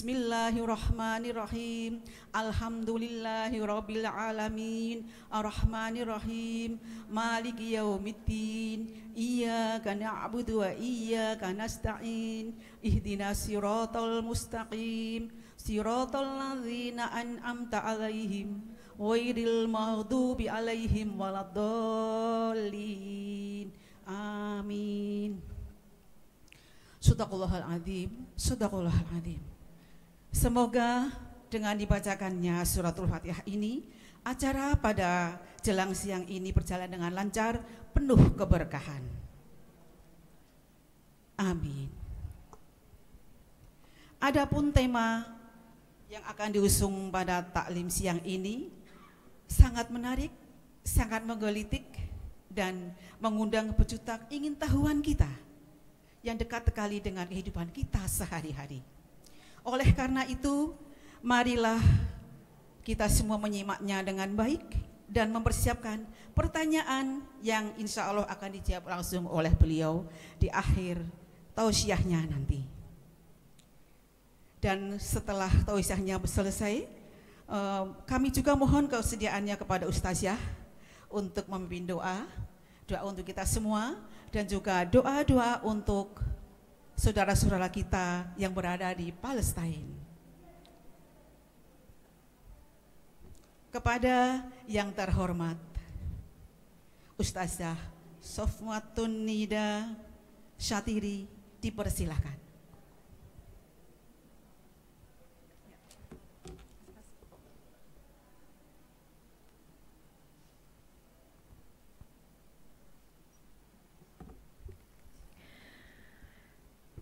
Bismillahirrahmanirrahim. Alhamdulillahirabbil alamin. Arrahmanirrahim. Maliki yaumiddin. Iyyaka na'budu wa iyyaka nasta'in. Ihdinas siratal mustaqim. Siratal ladzina an'amta 'alaihim ghairil maghdubi 'alaihim waladdallin. Amin. Shadaqallahul adzim. Shadaqallahul adzim. Semoga dengan dibacakannya suratul Fatihah ini, acara pada jelang siang ini berjalan dengan lancar, penuh keberkahan. Amin. Adapun tema yang akan diusung pada taklim siang ini sangat menarik, sangat menggelitik, dan mengundang pejutak ingin tahuan kita yang dekat sekali dengan kehidupan kita sehari-hari. Oleh karena itu, marilah kita semua menyimaknya dengan baik dan mempersiapkan pertanyaan yang insya Allah akan dijawab langsung oleh beliau di akhir tausiahnya nanti. Dan setelah tausiahnya selesai, kami juga mohon kesediaannya kepada Ustazah untuk memimpin doa untuk kita semua, dan juga doa-doa untuk saudara-saudara kita yang berada di Palestina. Kepada yang terhormat Ustazah Sofwatun Nida Syatiri, dipersilahkan.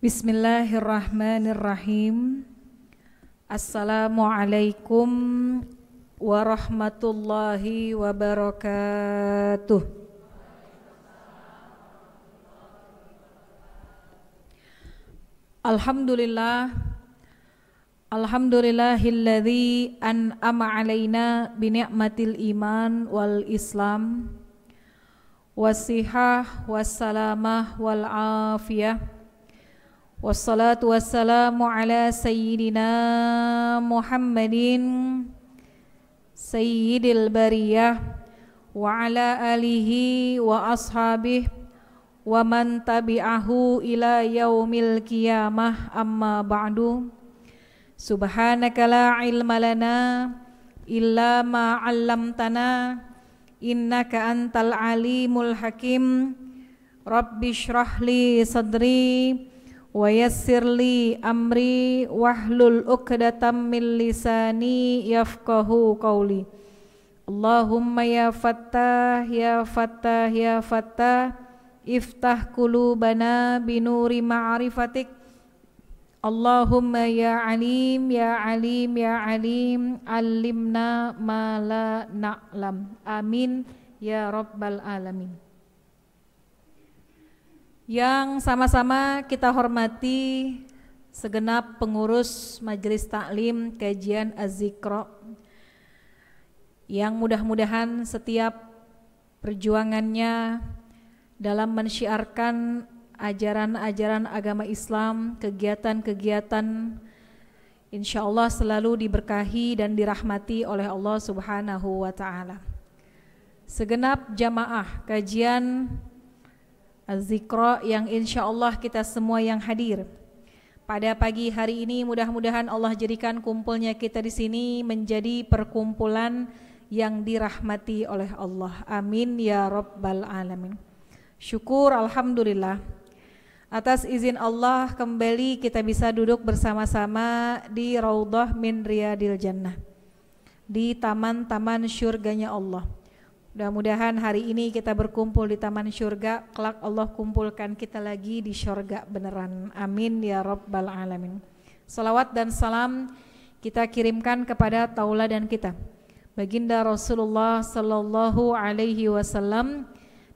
Bismillahirrahmanirrahim. Assalamualaikum warahmatullahi wabarakatuh. Alhamdulillah, alhamdulillahilladzi an'ama alaina bini'matil iman wal islam wasihah wassalamah wal afiyah. Wassalatu wassalamu ala sayyidina Muhammadin sayyidil bariyah wa ala alihi wa ashabih wa man tabi'ahu ila yaumil qiyamah, amma ba'du. Subhanaka la ilma lana illa ma 'allamtana innaka antal alimul hakim. Rabbi shrah li sadri wa yassirli amri wahlul 'uqdatam min lisani yafqahu qawli. Allahumma ya Fattah ya Fattah ya Fattah, iftah qulubana binuri ma'rifatik. Allahumma ya alim ya alim ya alim, alimna ma la na'lam. Amin ya rabbal alamin. Yang sama-sama kita hormati segenap pengurus Majelis Taklim Kajian Az-Zikra, yang mudah-mudahan setiap perjuangannya dalam mensyiarkan ajaran-ajaran agama Islam, kegiatan-kegiatan insya Allah selalu diberkahi dan dirahmati oleh Allah Subhanahu wa Ta'ala. Segenap jamaah kajian Az-Zikra yang insya Allah kita semua yang hadir pada pagi hari ini, mudah-mudahan Allah jadikan kumpulnya kita di sini menjadi perkumpulan yang dirahmati oleh Allah. Amin ya rabbal alamin. Syukur alhamdulillah atas izin Allah kembali kita bisa duduk bersama-sama di Raudhah min Riyadil Jannah, di taman-taman syurganya Allah. Mudah-mudahan hari ini kita berkumpul di taman syurga, kelak Allah kumpulkan kita lagi di syurga beneran. Amin ya rabbal alamin. Salawat dan salam kita kirimkan kepada tauladan kita, baginda Rasulullah sallallahu alaihi wasallam,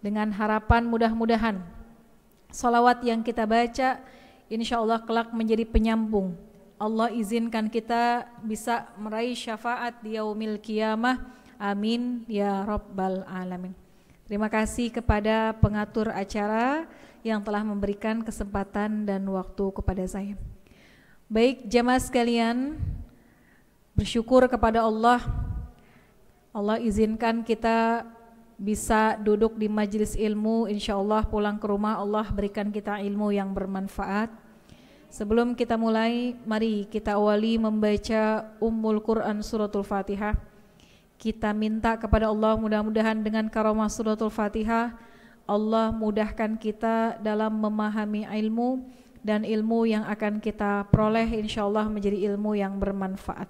dengan harapan mudah-mudahan salawat yang kita baca insya Allah kelak menjadi penyambung. Allah izinkan kita bisa meraih syafaat di yaumil qiyamah. Amin ya rabbal alamin. Terima kasih kepada pengatur acara yang telah memberikan kesempatan dan waktu kepada saya. Baik jamaah sekalian, bersyukur kepada Allah. Allah izinkan kita bisa duduk di majelis ilmu. Insya Allah pulang ke rumah Allah berikan kita ilmu yang bermanfaat. Sebelum kita mulai, mari kita awali membaca Ummul Quran Suratul Fatihah. Kita minta kepada Allah mudah-mudahan dengan karamah Suratul Fatihah Allah mudahkan kita dalam memahami ilmu, dan ilmu yang akan kita peroleh insyaallah menjadi ilmu yang bermanfaat.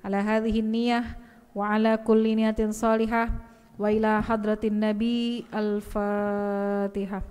Ala hadhihi niyah wa ala kulli niyatin salihah wa ila hadratin nabi. Al-Fatihah.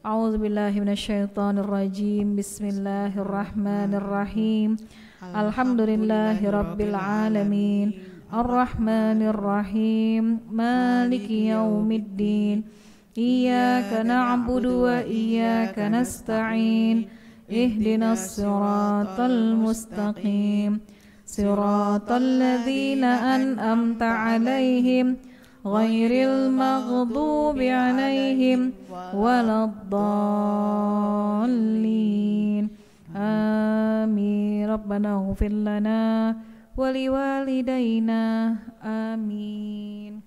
A'udzu billahi minasyaitonir rajim. Bismillahirrahmanirrahim. Alhamdulillahirabbil alamin. Ar-Rahmanir-Rahim. Maliki yaumiddin. Iyyaka na'budu wa iyyaka nasta'in. Ihdinas siratal mustaqim. Siratal ladzina an'amta 'alaihim ghairil maghdubi 'alaihim waladdallin. Amin. Rabbana ighfir lana wa liwalidayna. Amin.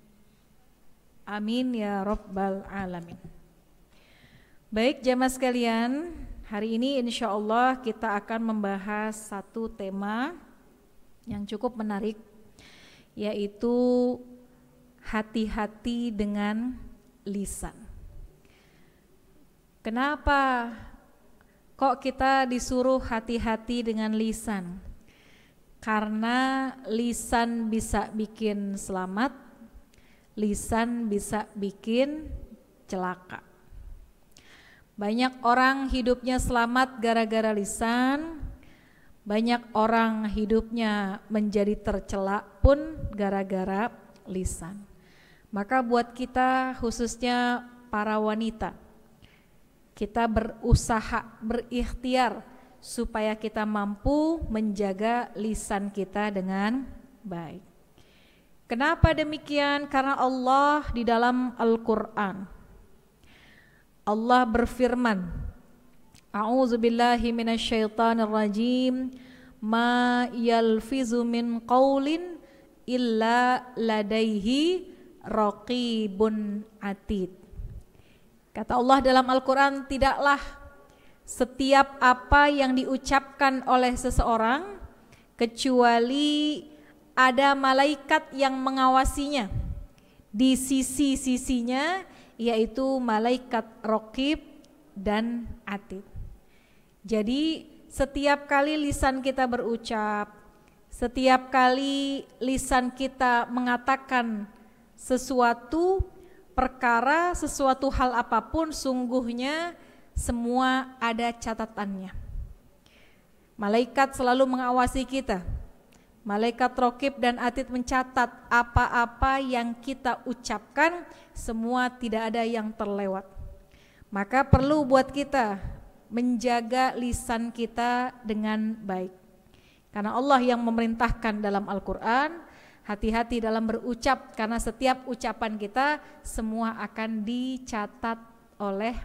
Amin ya Rabbal Alamin. Baik jamaah sekalian, hari ini insya Allah kita akan membahas satu tema yang cukup menarik, yaitu hati-hati dengan lisan. Kenapa kok kita disuruh hati-hati dengan lisan? Karena lisan bisa bikin selamat, lisan bisa bikin celaka. Banyak orang hidupnya selamat gara-gara lisan, banyak orang hidupnya menjadi tercela pun gara-gara lisan. Maka buat kita khususnya para wanita, kita berusaha, berikhtiar supaya kita mampu menjaga lisan kita dengan baik. Kenapa demikian? Karena Allah di dalam Al-Quran, Allah berfirman, A'udzubillahi minasyaitonirrajim, ma yalfizu min qaulin illa ladaihi raqibun atid. Kata Allah dalam Al-Quran, tidaklah setiap apa yang diucapkan oleh seseorang kecuali ada malaikat yang mengawasinya di sisi-sisinya, yaitu malaikat raqib dan atid. Jadi setiap kali lisan kita berucap, setiap kali lisan kita mengatakan sesuatu perkara, sesuatu hal apapun, sungguhnya semua ada catatannya. Malaikat selalu mengawasi kita. Malaikat raqib dan atid mencatat apa-apa yang kita ucapkan, semua tidak ada yang terlewat. Maka perlu buat kita menjaga lisan kita dengan baik. Karena Allah yang memerintahkan dalam Al-Quran, hati-hati dalam berucap, karena setiap ucapan kita semua akan dicatat oleh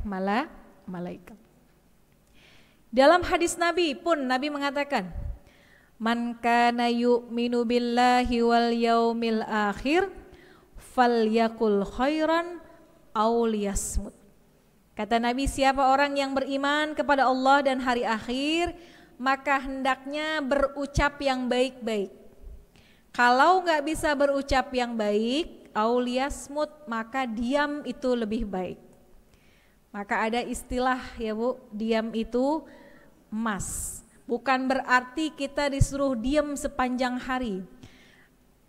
malaikat. Dalam hadis Nabi pun Nabi mengatakan, man kana yu'minu billahi wal yaumil akhir falyakul khairan aw liyasmut. Kata Nabi, siapa orang yang beriman kepada Allah dan hari akhir, maka hendaknya berucap yang baik-baik. Kalau enggak bisa berucap yang baik, aw liyasmut, maka diam itu lebih baik. Maka ada istilah ya Bu, diam itu emas. Bukan berarti kita disuruh diam sepanjang hari.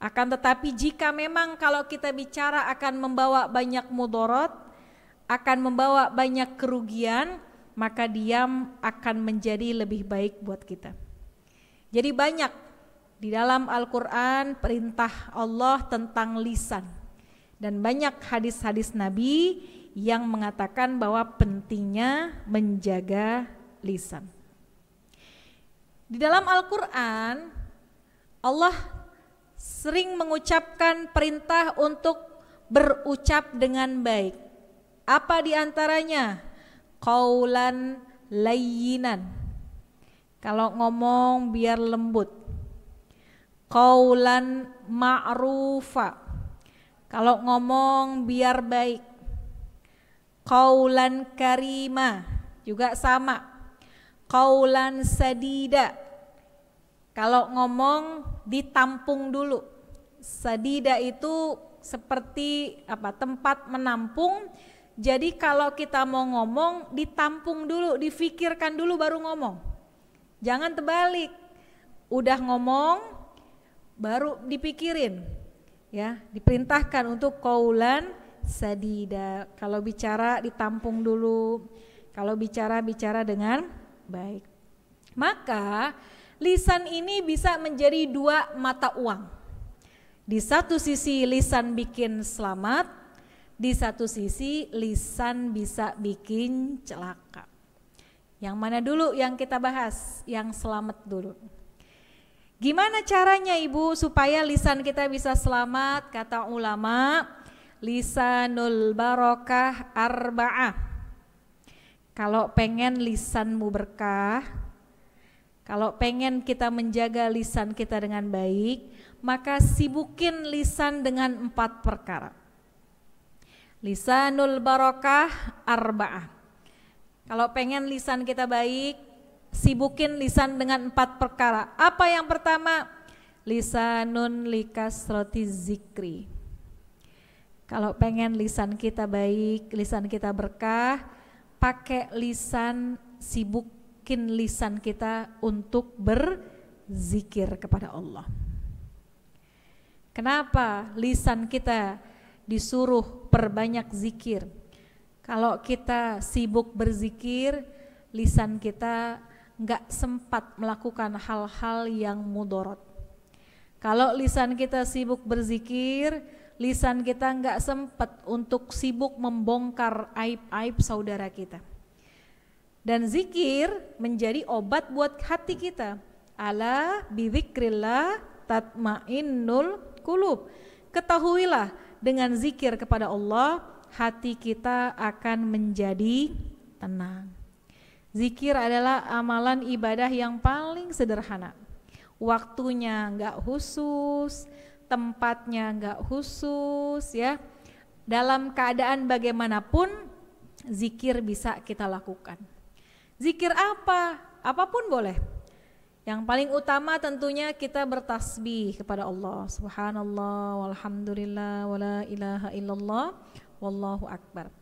Akan tetapi jika memang kalau kita bicara akan membawa banyak mudarat, akan membawa banyak kerugian, maka diam akan menjadi lebih baik buat kita. Jadi banyak di dalam Al-Quran perintah Allah tentang lisan. Dan banyak hadis-hadis Nabi yang mengatakan bahwa pentingnya menjaga lisan. Di dalam Al-Quran, Allah sering mengucapkan perintah untuk berucap dengan baik. Apa di antaranya? Qaulan layyinan. Kalau ngomong biar lembut. Qaulan ma'rufa. Kalau ngomong biar baik. Qaulan karima juga sama. Qaulan sadida. Kalau ngomong ditampung dulu. Sadida itu seperti tempat menampung. Jadi kalau kita mau ngomong ditampung dulu, difikirkan dulu baru ngomong. Jangan terbalik. Udah ngomong baru dipikirin. Ya, diperintahkan untuk qaulan sadida. Kalau bicara ditampung dulu. Kalau bicara dengan baik. Maka lisan ini bisa menjadi dua mata uang. Di satu sisi lisan bikin selamat, di satu sisi lisan bisa bikin celaka. Yang mana dulu yang kita bahas? Yang selamat dulu. Gimana caranya Ibu supaya lisan kita bisa selamat? Kata ulama, lisanul barokah arba'ah. Kalau pengen lisanmu berkah, kalau pengen kita menjaga lisan kita dengan baik, maka sibukin lisan dengan 4 perkara. Lisanul barokah arba'ah. Kalau pengen lisan kita baik, sibukin lisan dengan 4 perkara. Apa yang pertama? Lisanun likasroti zikri. Kalau pengen lisan kita baik, lisan kita berkah, pakai lisan, sibukin lisan kita untuk berzikir kepada Allah. Kenapa lisan kita disuruh perbanyak zikir? Kalau kita sibuk berzikir, lisan kita nggak sempat melakukan hal-hal yang mudarat. Kalau lisan kita sibuk berzikir, lisan kita nggak sempat untuk sibuk membongkar aib-aib saudara kita. Dan zikir menjadi obat buat hati kita. Ala bidzikrillah tatmainnul qulub. Ketahuilah dengan zikir kepada Allah, hati kita akan menjadi tenang. Zikir adalah amalan ibadah yang paling sederhana. Waktunya enggak khusus, tempatnya enggak khusus ya. Dalam keadaan bagaimanapun zikir bisa kita lakukan. Zikir apa? Apapun boleh. Yang paling utama tentunya kita bertasbih kepada Allah. Subhanallah walhamdulillah wala ilaha illallah wallahu akbar.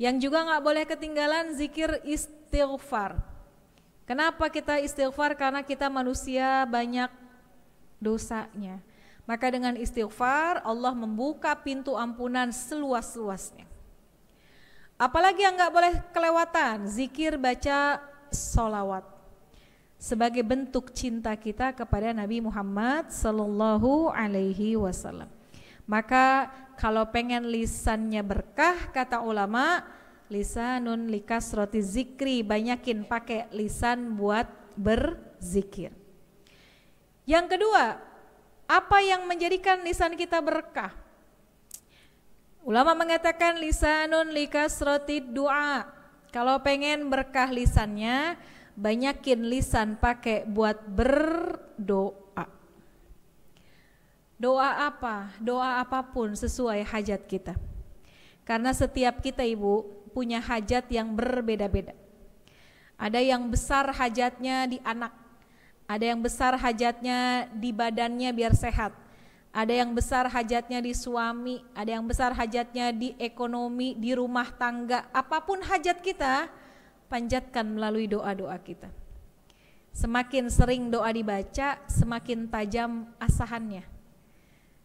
Yang juga gak boleh ketinggalan zikir istighfar. Kenapa kita istighfar? Karena kita manusia banyak dosanya. Maka dengan istighfar Allah membuka pintu ampunan seluas-luasnya. Apalagi yang gak boleh kelewatan, zikir baca sholawat. Sebagai bentuk cinta kita kepada Nabi Muhammad sallallahu alaihi wasallam. Maka kalau pengen lisannya berkah, kata ulama, lisanun likasroti zikri, banyakin pakai lisan buat berzikir. Yang kedua, apa yang menjadikan lisan kita berkah? Ulama mengatakan lisanun likasroti doa. Kalau pengen berkah lisannya, banyakin lisan pakai buat berdoa. Doa apa? Doa apapun sesuai hajat kita. Karena setiap kita Ibu punya hajat yang berbeda-beda. Ada yang besar hajatnya di anak, ada yang besar hajatnya di badannya biar sehat, ada yang besar hajatnya di suami, ada yang besar hajatnya di ekonomi, di rumah tangga. Apapun hajat kita, panjatkan melalui doa-doa kita. Semakin sering doa dibaca, semakin tajam asahannya.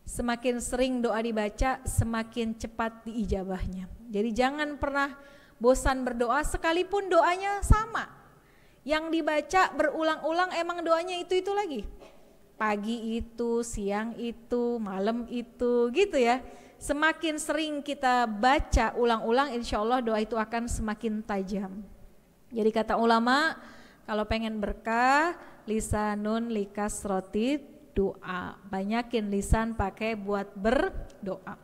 Semakin sering doa dibaca, semakin cepat diijabahnya. Jadi jangan pernah bosan berdoa sekalipun doanya sama. Yang dibaca berulang-ulang emang doanya itu lagi. Pagi itu, siang itu, malam itu gitu ya. Semakin sering kita baca ulang-ulang, insya Allah doa itu akan semakin tajam. Jadi kata ulama, kalau pengen berkah, lisanun likasroti doa, banyakin lisan pakai buat berdoa.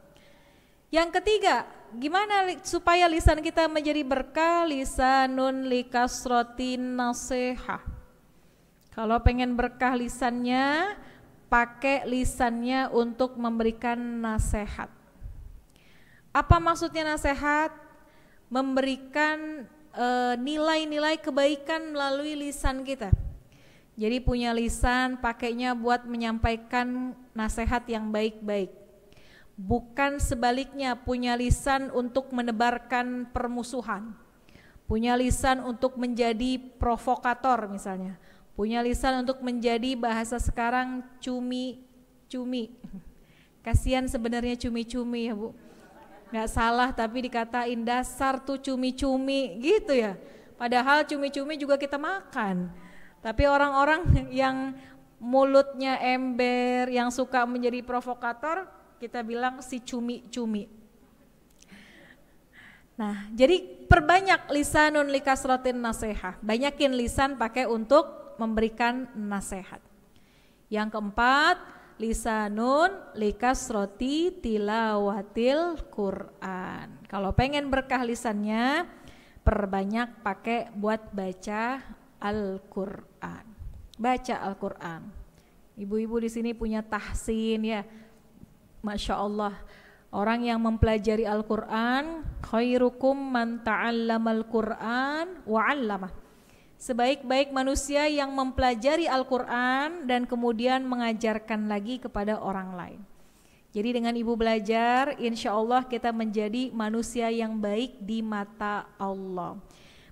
Yang ketiga, gimana supaya lisan kita menjadi berkah? Lisanun likasroti nasihah, Kalau pengen berkah lisannya, pakai lisannya untuk memberikan nasihat. Apa maksudnya nasihat? Memberikan nilai-nilai kebaikan melalui lisan kita. Jadi punya lisan, pakainya buat menyampaikan nasihat yang baik-baik. Bukan sebaliknya, punya lisan untuk menebarkan permusuhan. Punya lisan untuk menjadi provokator misalnya. Punya lisan untuk menjadi bahasa sekarang cumi-cumi. Kasihan sebenarnya cumi-cumi ya Bu. Nggak salah tapi dikatain dasar tuh cumi-cumi gitu ya. Padahal cumi-cumi juga kita makan. Tapi orang-orang yang mulutnya ember, yang suka menjadi provokator, kita bilang si cumi-cumi. Nah, jadi perbanyak lisanun likasrotin nasehah. Banyakin lisan pakai untuk memberikan nasihat. Yang keempat, lisanun likasroti tilawatil Quran. Kalau pengen berkah lisannya, perbanyak pakai buat baca Al-Quran. Baca Al-Quran. Ibu-ibu di sini punya tahsin ya. Masya Allah. Orang yang mempelajari Al-Quran, khairukum man ta'allamal Quran wa 'allamah. Sebaik-baik manusia yang mempelajari Al-Quran dan kemudian mengajarkan lagi kepada orang lain. Jadi dengan ibu belajar, insya Allah kita menjadi manusia yang baik di mata Allah.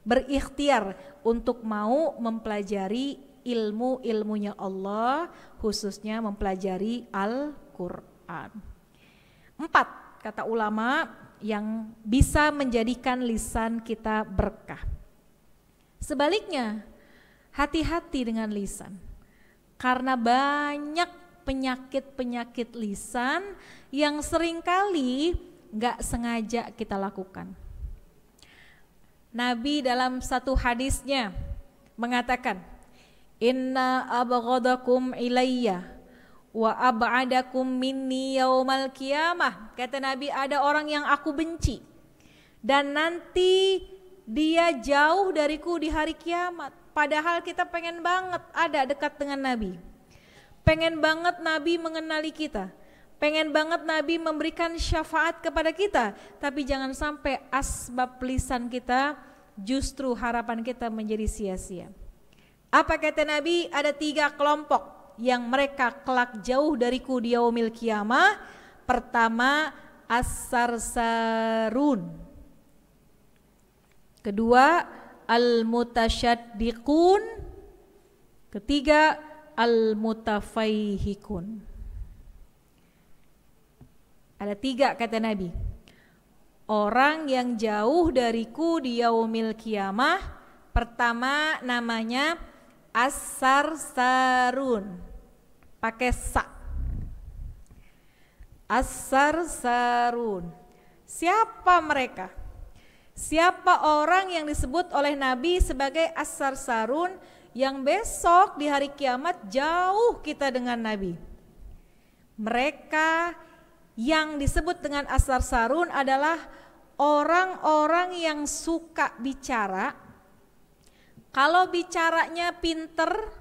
Berikhtiar untuk mau mempelajari ilmu-ilmunya Allah, khususnya mempelajari Al-Quran. 4 kata ulama yang bisa menjadikan lisan kita berkah. Sebaliknya, hati-hati dengan lisan. Karena banyak penyakit-penyakit lisan yang seringkali gak sengaja kita lakukan. Nabi dalam satu hadisnya mengatakan, inna abghadakum ilayya wa ab'adakum minni yaumal qiyamah. Kata Nabi, ada orang yang aku benci dan nanti dia jauh dariku di hari kiamat. Padahal kita pengen banget ada dekat dengan Nabi. Pengen banget Nabi mengenali kita. Pengen banget Nabi memberikan syafaat kepada kita. Tapi jangan sampai asbab lisan kita justru harapan kita menjadi sia-sia. Apa kata Nabi? Ada 3 kelompok yang mereka kelak jauh dariku di yaumil qiyamah. Pertama, as-sarsarun. Kedua, al-mutasyaddiqun. Ketiga, al-mutafaihikun. Ada 3 kata Nabi. Orang yang jauh dariku di yaumil qiyamah, pertama namanya as-sarsarun. Pakai sa. As-sarsarun. Siapa mereka? Siapa orang yang disebut oleh Nabi sebagai as-sarsarun yang besok di hari kiamat jauh kita dengan Nabi? Mereka yang disebut dengan as-sarsarun adalah orang-orang yang suka bicara. Kalau bicaranya pinter,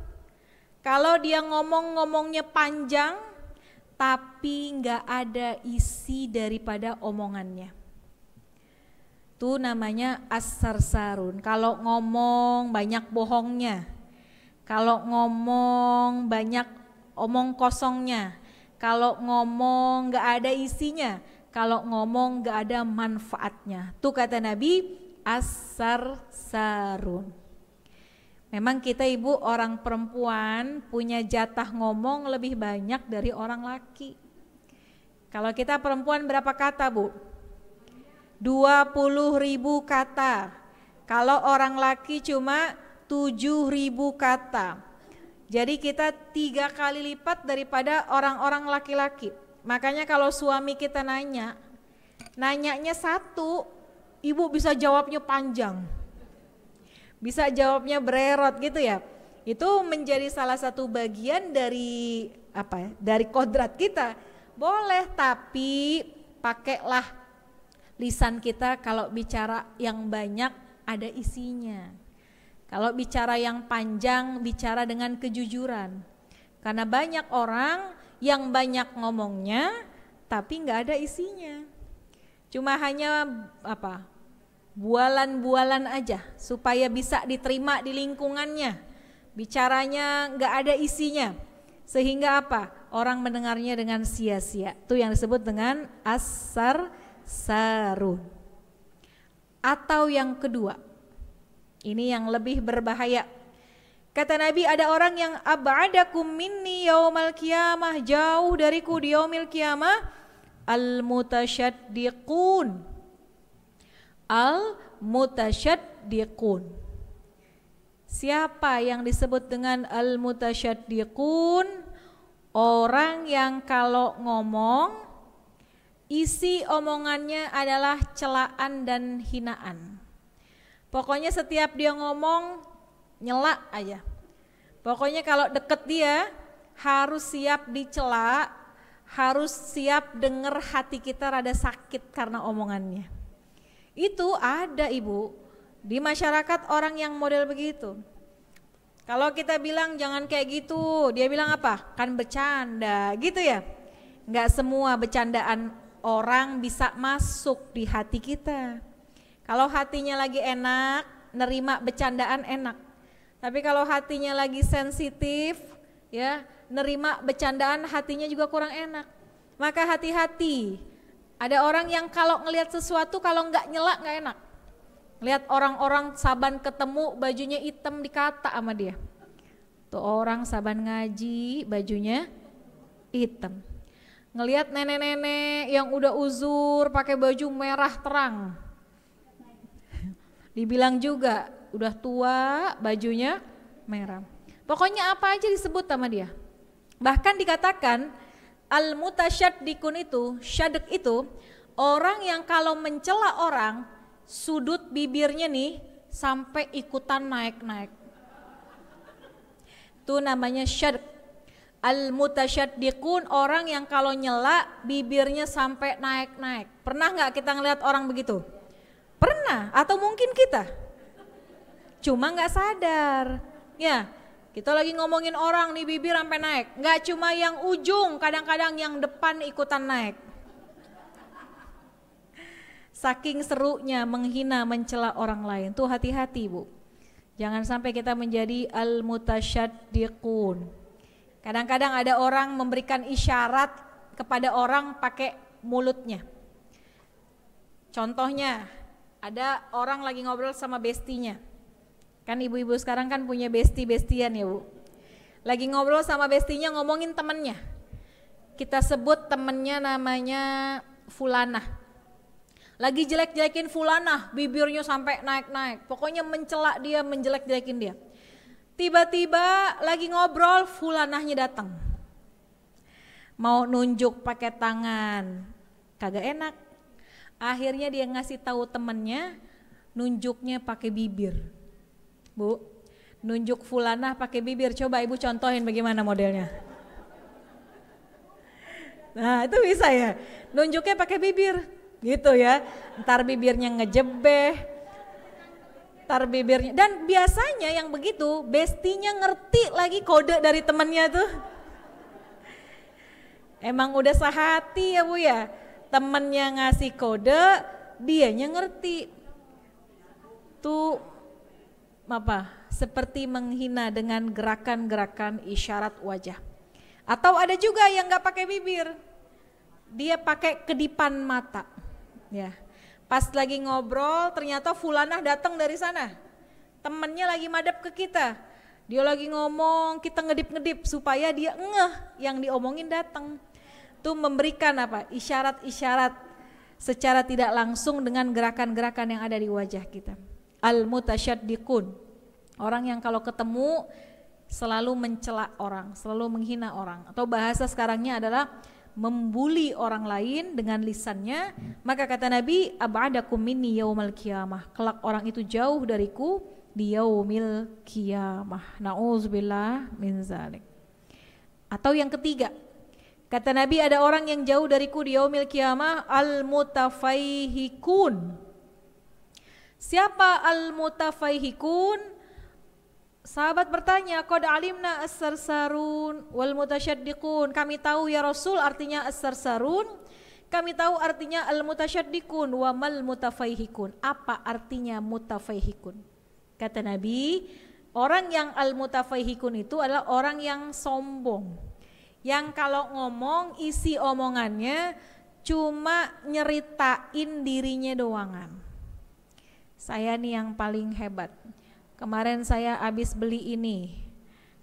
kalau dia ngomongnya panjang, tapi nggak ada isi daripada omongannya. Itu namanya as-sarsarun. Kalau ngomong banyak bohongnya, kalau ngomong banyak omong kosongnya, kalau ngomong gak ada isinya, kalau ngomong gak ada manfaatnya. Tuh kata Nabi, as-sarsarun. Memang kita ibu orang perempuan punya jatah ngomong lebih banyak dari orang laki. Kalau kita perempuan berapa kata Bu? 20.000 kata. Kalau orang laki cuma 7.000 kata. Jadi kita 3 kali lipat daripada orang-orang laki-laki. Makanya kalau suami kita nanyanya 1, ibu bisa jawabnya panjang. Bisa jawabnya bererot gitu ya. Itu menjadi salah satu bagian dari dari kodrat kita. Boleh, tapi pakailah lisan kita kalau bicara yang banyak ada isinya. Kalau bicara yang panjang, bicara dengan kejujuran. Karena banyak orang yang banyak ngomongnya tapi nggak ada isinya. Cuma hanya bualan-bualan aja supaya bisa diterima di lingkungannya. Bicaranya nggak ada isinya. Sehingga orang mendengarnya dengan sia-sia. Itu yang disebut dengan as-sarsarun. Atau yang kedua, ini yang lebih berbahaya. Kata Nabi, ada orang yang ab'adakum minni yaumal qiyamah, jauh dariku di yaumil qiyamah, al-mutasyaddiqun. Al-mutasyaddiqun. Siapa yang disebut dengan al-mutasyaddiqun? Orang yang kalau ngomong, isi omongannya adalah celaan dan hinaan. Pokoknya setiap dia ngomong nyela aja. Pokoknya kalau deket dia harus siap dicela, harus siap denger hati kita rada sakit karena omongannya. Itu ada Ibu, di masyarakat orang yang model begitu. Kalau kita bilang jangan kayak gitu, dia bilang apa? Kan bercanda gitu ya. Nggak semua bercandaan orang bisa masuk di hati kita. Kalau hatinya lagi enak, nerima bercandaan enak. Tapi kalau hatinya lagi sensitif, ya, nerima bercandaan hatinya juga kurang enak. Maka hati-hati. Ada orang yang kalau ngelihat sesuatu kalau nggak nyela nggak enak. Lihat orang-orang saban ketemu bajunya hitam dikata sama dia. Tuh orang saban ngaji bajunya hitam. Ngelihat nenek-nenek yang udah uzur pakai baju merah terang. Dibilang juga udah tua bajunya merah. Pokoknya apa aja disebut sama dia. Bahkan dikatakan al-mutasyaddiqun itu, syadq itu orang yang kalau mencela orang sudut bibirnya nih sampai ikutan naik-naik. Itu namanya syadq. Al-mutasyaddiqun orang yang kalau nyela bibirnya sampai naik-naik. Pernah nggak kita ngelihat orang begitu? Pernah, atau mungkin kita cuma nggak sadar. Ya, kita lagi ngomongin orang nih bibir sampai naik. Nggak cuma yang ujung, kadang-kadang yang depan ikutan naik. Saking serunya menghina, mencela orang lain. Tuh hati-hati Bu. Jangan sampai kita menjadi al-mutasyaddiqun. Kadang-kadang ada orang memberikan isyarat kepada orang pakai mulutnya. Contohnya, ada orang lagi ngobrol sama bestinya. Kan ibu-ibu sekarang kan punya besti-bestian ya Bu. Lagi ngobrol sama bestinya ngomongin temennya. Kita sebut temennya namanya Fulanah. Lagi jelek-jelekin Fulanah, bibirnya sampai naik-naik. Pokoknya mencela dia, menjelek-jelekin dia. Tiba-tiba lagi ngobrol, Fulanahnya datang. Mau nunjuk pakai tangan, kagak enak. Akhirnya dia ngasih tahu temennya, nunjuknya pakai bibir. Bu, nunjuk Fulanah pakai bibir. Coba Ibu contohin bagaimana modelnya. Nah itu bisa ya, nunjuknya pakai bibir, gitu ya. Ntar bibirnya ngejebeh, ntar bibirnya. Dan biasanya yang begitu, bestinya ngerti lagi kode dari temannya tuh. Emang udah sehati ya Bu ya. Temennya ngasih kode, dianya ngerti. Tuh seperti menghina dengan gerakan-gerakan isyarat wajah. Atau ada juga yang nggak pakai bibir, dia pakai kedipan mata. Ya, pas lagi ngobrol ternyata Fulanah datang dari sana. Temennya lagi madep ke kita, dia lagi ngomong, kita ngedip-ngedip supaya dia ngeh yang diomongin datang. Itu memberikan isyarat-isyarat secara tidak langsung dengan gerakan-gerakan yang ada di wajah kita. Al-mutasyaddiqun, orang yang kalau ketemu selalu mencela orang, selalu menghina orang, atau bahasa sekarangnya adalah membuli orang lain dengan lisannya. Maka kata Nabi, ab'adakum minni yaumal qiyamah, kelak orang itu jauh dariku di yaumil qiyamah. Na'udzubillah min zalik. Atau yang ketiga, kata Nabi, ada orang yang jauh dariku di yaumil qiyamah, al-mutafaihikun. Siapa al-mutafaihikun? Sahabat bertanya, qad alimna as-sarsarun wal mutasyaddiqun. Kami tahu ya Rasul artinya as-sarsarun, kami tahu artinya al-mutasyaddiqun wa mal mutafaihikun. Apa artinya mutafaihikun? Kata Nabi, orang yang al-mutafaihikun itu adalah orang yang sombong, yang kalau ngomong isi omongannya cuma nyeritain dirinya doangan. Saya nih yang paling hebat. Kemarin saya habis beli ini,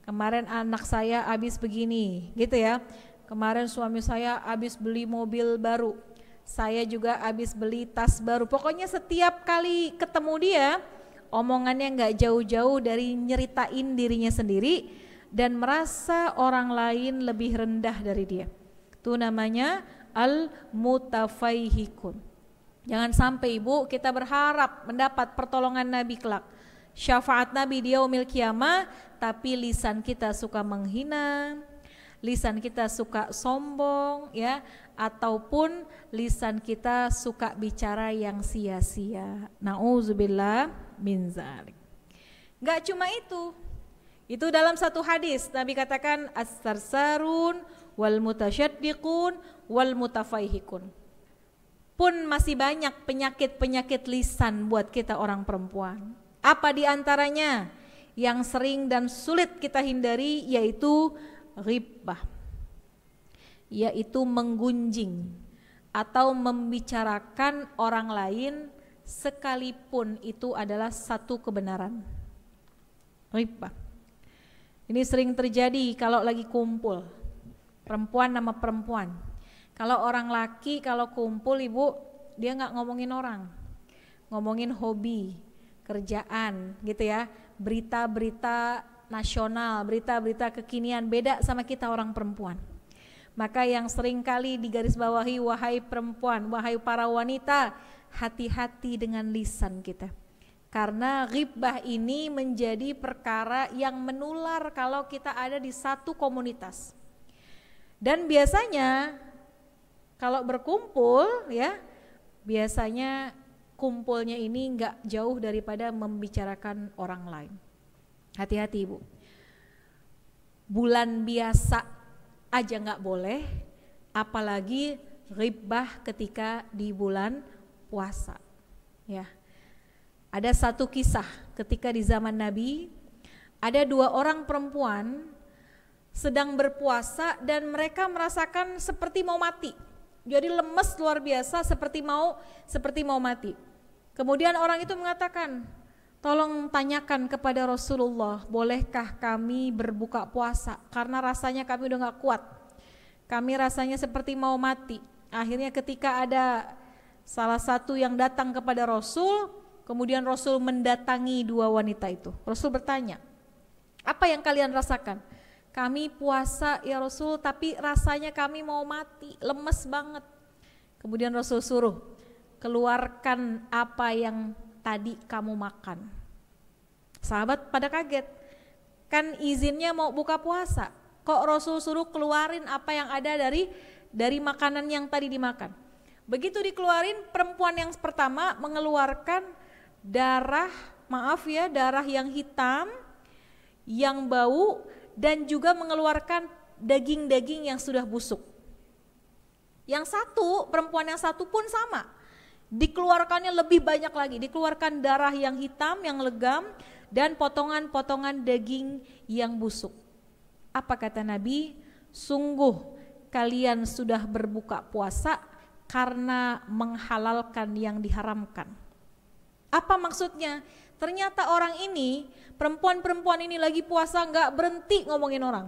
kemarin anak saya habis begini, gitu ya. Kemarin suami saya habis beli mobil baru, saya juga habis beli tas baru. Pokoknya setiap kali ketemu dia, omongannya nggak jauh-jauh dari nyeritain dirinya sendiri dan merasa orang lain lebih rendah dari dia. Itu namanya al-mutafaihikun. Jangan sampai ibu kita berharap mendapat pertolongan Nabi kelak, syafaat Nabi di yaumil kiamah, tapi lisan kita suka menghina, lisan kita suka sombong ya, ataupun lisan kita suka bicara yang sia-sia. Nauzubillah min zalik. Enggak cuma itu dalam satu hadis Nabi katakan as-sarsarun wal mutasyaddiqun wal mutafaihikun. Pun masih banyak penyakit-penyakit lisan buat kita orang perempuan. Apa di antaranya yang sering dan sulit kita hindari, yaitu ghibah, yaitu menggunjing atau membicarakan orang lain sekalipun itu adalah satu kebenaran. Ghibah ini sering terjadi kalau lagi kumpul perempuan sama perempuan. Kalau orang laki kalau kumpul ibu, dia nggak ngomongin orang, ngomongin hobi, kerjaan gitu ya, berita-berita nasional, berita-berita kekinian, beda sama kita orang perempuan. Maka yang sering kali digarisbawahi, wahai perempuan, wahai para wanita, hati-hati dengan lisan kita. Karena ghibah ini menjadi perkara yang menular kalau kita ada di satu komunitas. Dan biasanya kalau berkumpul ya, biasanya kumpulnya ini enggak jauh daripada membicarakan orang lain. Hati-hati ibu. Bulan biasa aja enggak boleh, apalagi ghibah ketika di bulan puasa. Ya. Ada satu kisah ketika di zaman Nabi, ada 2 orang perempuan sedang berpuasa dan mereka merasakan seperti mau mati. Jadi lemes luar biasa, seperti mau mati. Kemudian orang itu mengatakan, tolong tanyakan kepada Rasulullah, bolehkah kami berbuka puasa? Karena rasanya kami udah gak kuat, kami rasanya seperti mau mati. Akhirnya ketika ada salah satu yang datang kepada Rasul, kemudian Rasul mendatangi 2 wanita itu. Rasul bertanya, apa yang kalian rasakan? Kami puasa ya Rasul, tapi rasanya kami mau mati, lemes banget. Kemudian Rasul suruh, keluarkan apa yang tadi kamu makan. Sahabat pada kaget, kan izinnya mau buka puasa, kok Rasul suruh keluarin apa yang ada dari makanan yang tadi dimakan. Begitu dikeluarin, perempuan yang pertama mengeluarkan darah yang hitam, yang bau, dan juga mengeluarkan daging-daging yang sudah busuk. Yang satu, perempuan yang satu pun sama, dikeluarkannya lebih banyak lagi, dikeluarkan darah yang hitam, yang legam, dan potongan-potongan daging yang busuk. Apa kata Nabi? Sungguh kalian sudah berbuka puasa karena menghalalkan yang diharamkan. Apa maksudnya? Ternyata orang ini, perempuan-perempuan ini lagi puasa gak berhenti ngomongin orang.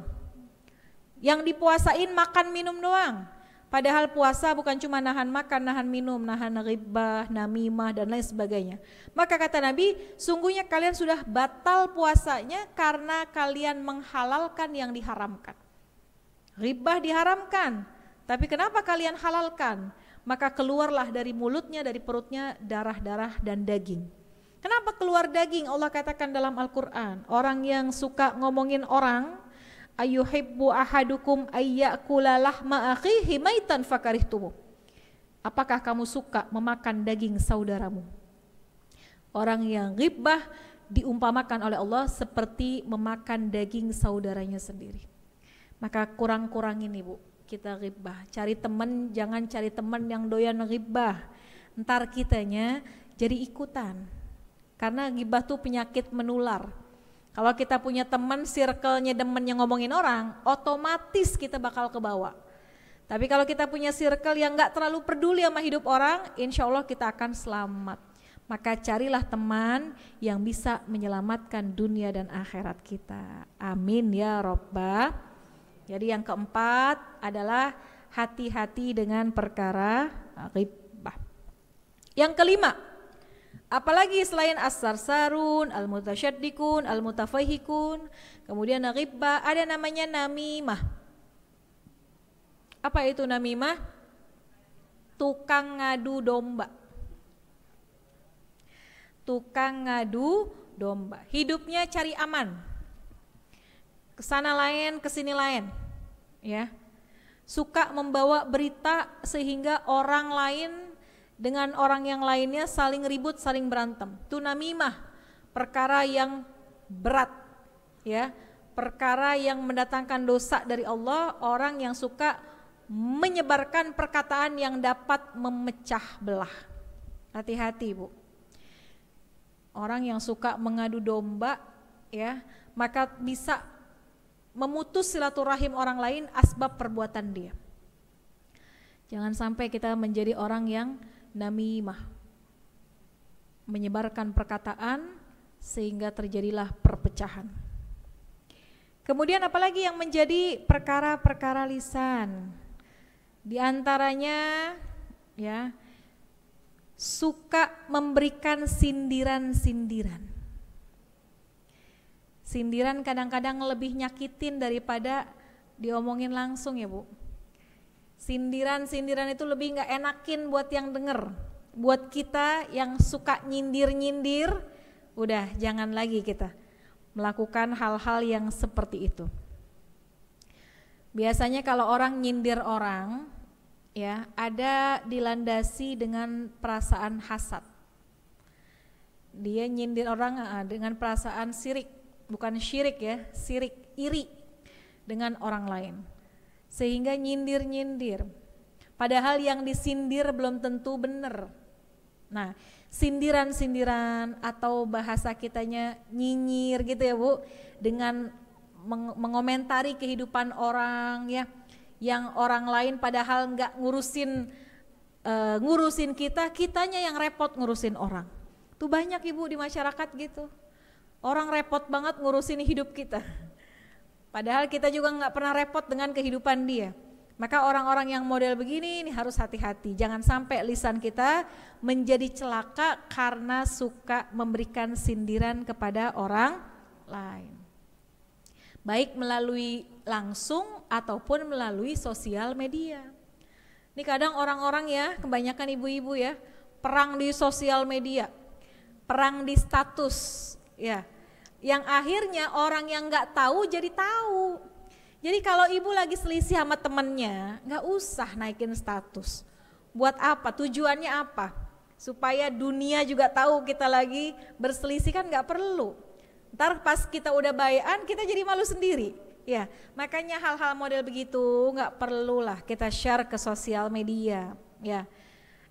Yang dipuasain makan minum doang. Padahal puasa bukan cuma nahan makan, nahan minum, nahan ghibah, namimah dan lain sebagainya. Maka kata Nabi, sungguhnya kalian sudah batal puasanya karena kalian menghalalkan yang diharamkan. Ghibah diharamkan, tapi kenapa kalian halalkan? Maka keluarlah dari mulutnya, dari perutnya darah-darah dan daging. Kenapa keluar daging? Allah katakan dalam Al-Quran, orang yang suka ngomongin orang, ayyuhibbu ahadukum ayyakula lahma akhihi maitan fakarihtumu. Apakah kamu suka memakan daging saudaramu? Orang yang ghibah diumpamakan oleh Allah seperti memakan daging saudaranya sendiri. Maka kurang-kurangin ibu kita ghibah. Cari teman, jangan cari teman yang doyan ghibah. Ntar kitanya jadi ikutan. Karena ghibah tuh penyakit menular. Kalau kita punya teman, circle-nya demen yang ngomongin orang, otomatis kita bakal kebawa. Tapi kalau kita punya circle yang gak terlalu peduli sama hidup orang, insya Allah kita akan selamat. Maka carilah teman yang bisa menyelamatkan dunia dan akhirat kita. Amin ya Rabbah. Jadi yang keempat adalah hati-hati dengan perkara ghibah. Yang kelima, apalagi selain as-sarsarun, al-mutasyaddiqun, al-mutafahikun, kemudian ghibah, ada namanya namimah. Apa itu namimah? Tukang ngadu domba. Tukang ngadu domba. Hidupnya cari aman. Kesana lain, kesini lain, ya. Suka membawa berita sehingga orang lain dengan orang yang lainnya saling ribut, saling berantem. Itu namimah, perkara yang berat, ya. Perkara yang mendatangkan dosa dari Allah, orang yang suka menyebarkan perkataan yang dapat memecah belah. Hati-hati, Bu. Orang yang suka mengadu domba, ya, maka bisa memutus silaturahim orang lain asbab perbuatan dia. Jangan sampai kita menjadi orang yang namimah, menyebarkan perkataan sehingga terjadilah perpecahan. Kemudian apalagi yang menjadi perkara-perkara lisan? Di antaranya ya, suka memberikan sindiran-sindiran. Sindiran kadang-kadang lebih nyakitin daripada diomongin langsung ya Bu. Sindiran-sindiran itu lebih gak enakin buat yang denger. Buat kita yang suka nyindir-nyindir, udah jangan lagi kita melakukan hal-hal yang seperti itu. Biasanya kalau orang nyindir orang, ya ada dilandasi dengan perasaan hasad. Dia nyindir orang dengan perasaan sirik. Bukan syirik ya, sirik, iri dengan orang lain. Sehingga nyindir-nyindir. Padahal yang disindir belum tentu benar. Nah, sindiran-sindiran atau bahasa kitanya nyinyir gitu ya Bu, dengan mengomentari kehidupan orang ya, yang orang lain padahal nggak ngurusin kita, kitanya yang repot ngurusin orang. Tuh banyak Ibu di masyarakat gitu. Orang repot banget ngurusin hidup kita. Padahal kita juga nggak pernah repot dengan kehidupan dia. Maka orang-orang yang model begini ini harus hati-hati. Jangan sampai lisan kita menjadi celaka karena suka memberikan sindiran kepada orang lain. Baik melalui langsung ataupun melalui sosial media. Ini kadang orang-orang ya, kebanyakan ibu-ibu ya, perang di sosial media, perang di status. Ya, yang akhirnya orang yang nggak tahu jadi tahu. Jadi kalau ibu lagi selisih sama temennya, nggak usah naikin status. Buat apa? Tujuannya apa? Supaya dunia juga tahu kita lagi berselisih, kan nggak perlu. Ntar pas kita udah baikan, kita jadi malu sendiri. Ya, makanya hal-hal model begitu nggak perlulah kita share ke sosial media. Ya,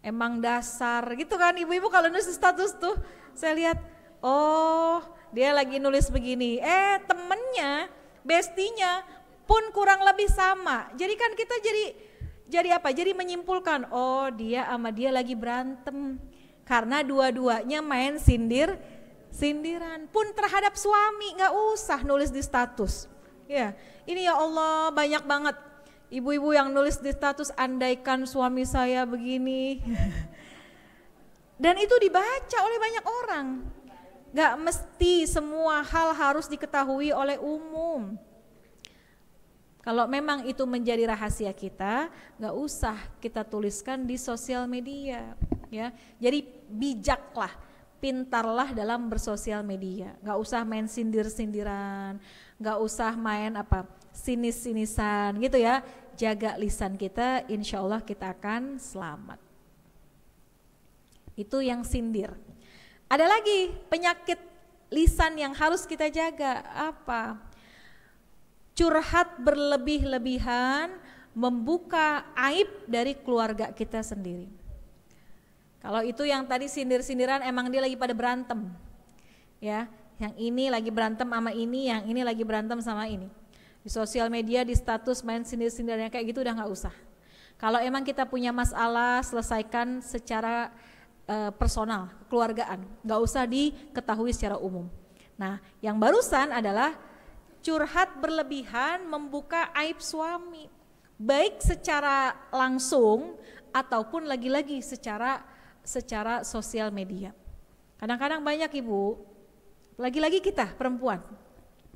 emang dasar gitu kan ibu-ibu kalau nulis status tuh, saya lihat. Oh, dia lagi nulis begini. Temennya, bestinya pun kurang lebih sama. Jadi kan kita jadi apa? Jadi menyimpulkan, oh dia sama dia lagi berantem. Karena dua-duanya main sindiran. Pun terhadap suami nggak usah nulis di status. Ya, ini ya Allah banyak banget ibu-ibu yang nulis di status, andaikan suami saya begini. Dan itu dibaca oleh banyak orang. Gak mesti semua hal harus diketahui oleh umum. Kalau memang itu menjadi rahasia kita, gak usah kita tuliskan di sosial media. Ya, jadi bijaklah, pintarlah dalam bersosial media. Gak usah main sindir-sindiran, gak usah main sinis-sinisan gitu ya. Jaga lisan kita, insya Allah kita akan selamat. Itu yang sindir. Ada lagi penyakit lisan yang harus kita jaga apa? Curhat berlebih-lebihan, membuka aib dari keluarga kita sendiri. Kalau itu yang tadi sindir-sindiran emang dia lagi pada berantem. Ya, yang ini lagi berantem sama ini, yang ini lagi berantem sama ini. Di sosial media, di status main sindir-sindirannya kayak gitu udah nggak usah. Kalau emang kita punya masalah, selesaikan secara personal, keluargaan, nggak usah diketahui secara umum. Nah, yang barusan adalah curhat berlebihan, membuka aib suami, baik secara langsung ataupun lagi-lagi secara sosial media. Kadang-kadang banyak ibu, lagi-lagi kita perempuan,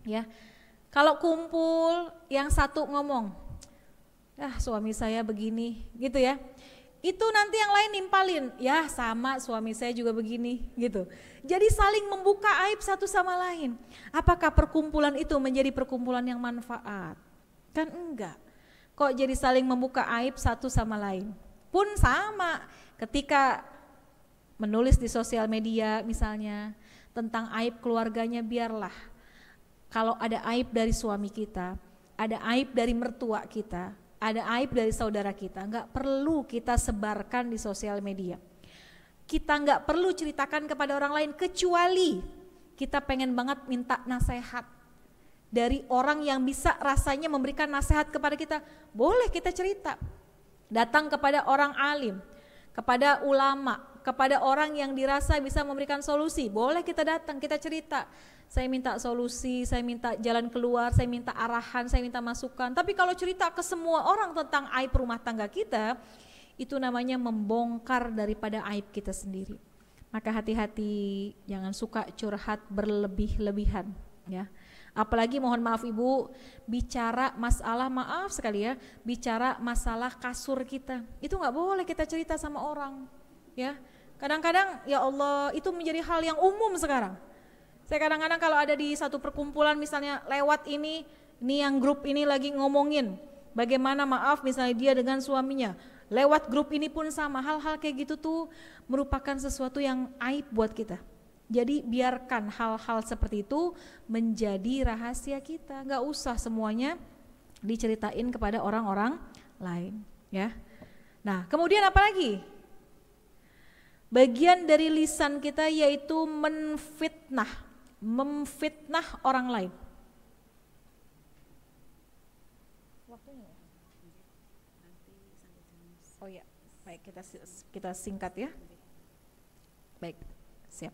ya, kalau kumpul yang satu ngomong, suami saya begini, gitu ya. Itu nanti yang lain nimpalin, ya sama suami saya juga begini gitu. Jadi saling membuka aib satu sama lain. Apakah perkumpulan itu menjadi perkumpulan yang manfaat? Kan enggak. Kok jadi saling membuka aib satu sama lain? Pun sama ketika menulis di sosial media misalnya tentang aib keluarganya, biarlah. Kalau ada aib dari suami kita, ada aib dari mertua kita, ada aib dari saudara kita, nggak perlu kita sebarkan di sosial media. Kita nggak perlu ceritakan kepada orang lain, kecuali kita pengen banget minta nasihat dari orang yang bisa rasanya memberikan nasihat kepada kita. Boleh kita cerita, datang kepada orang alim, kepada ulama, kepada orang yang dirasa bisa memberikan solusi. Boleh kita datang, kita cerita. Saya minta solusi, saya minta jalan keluar, saya minta arahan, saya minta masukan. Tapi kalau cerita ke semua orang tentang aib rumah tangga kita, itu namanya membongkar daripada aib kita sendiri. Maka hati-hati, jangan suka curhat berlebih-lebihan, ya. Apalagi mohon maaf ibu, bicara masalah, maaf sekali ya, bicara masalah kasur kita, itu nggak boleh kita cerita sama orang, ya. Kadang-kadang ya Allah, itu menjadi hal yang umum sekarang. Saya kadang-kadang kalau ada di satu perkumpulan misalnya lewat ini yang grup ini lagi ngomongin bagaimana maaf misalnya dia dengan suaminya, lewat grup ini pun sama, hal-hal kayak gitu tuh merupakan sesuatu yang aib buat kita. Jadi biarkan hal-hal seperti itu menjadi rahasia kita, nggak usah semuanya diceritain kepada orang-orang lain, ya. Nah, kemudian apa lagi? Bagian dari lisan kita yaitu memfitnah orang lain. Waktunya ya? Oh ya, baik, kita singkat ya. Baik, siap.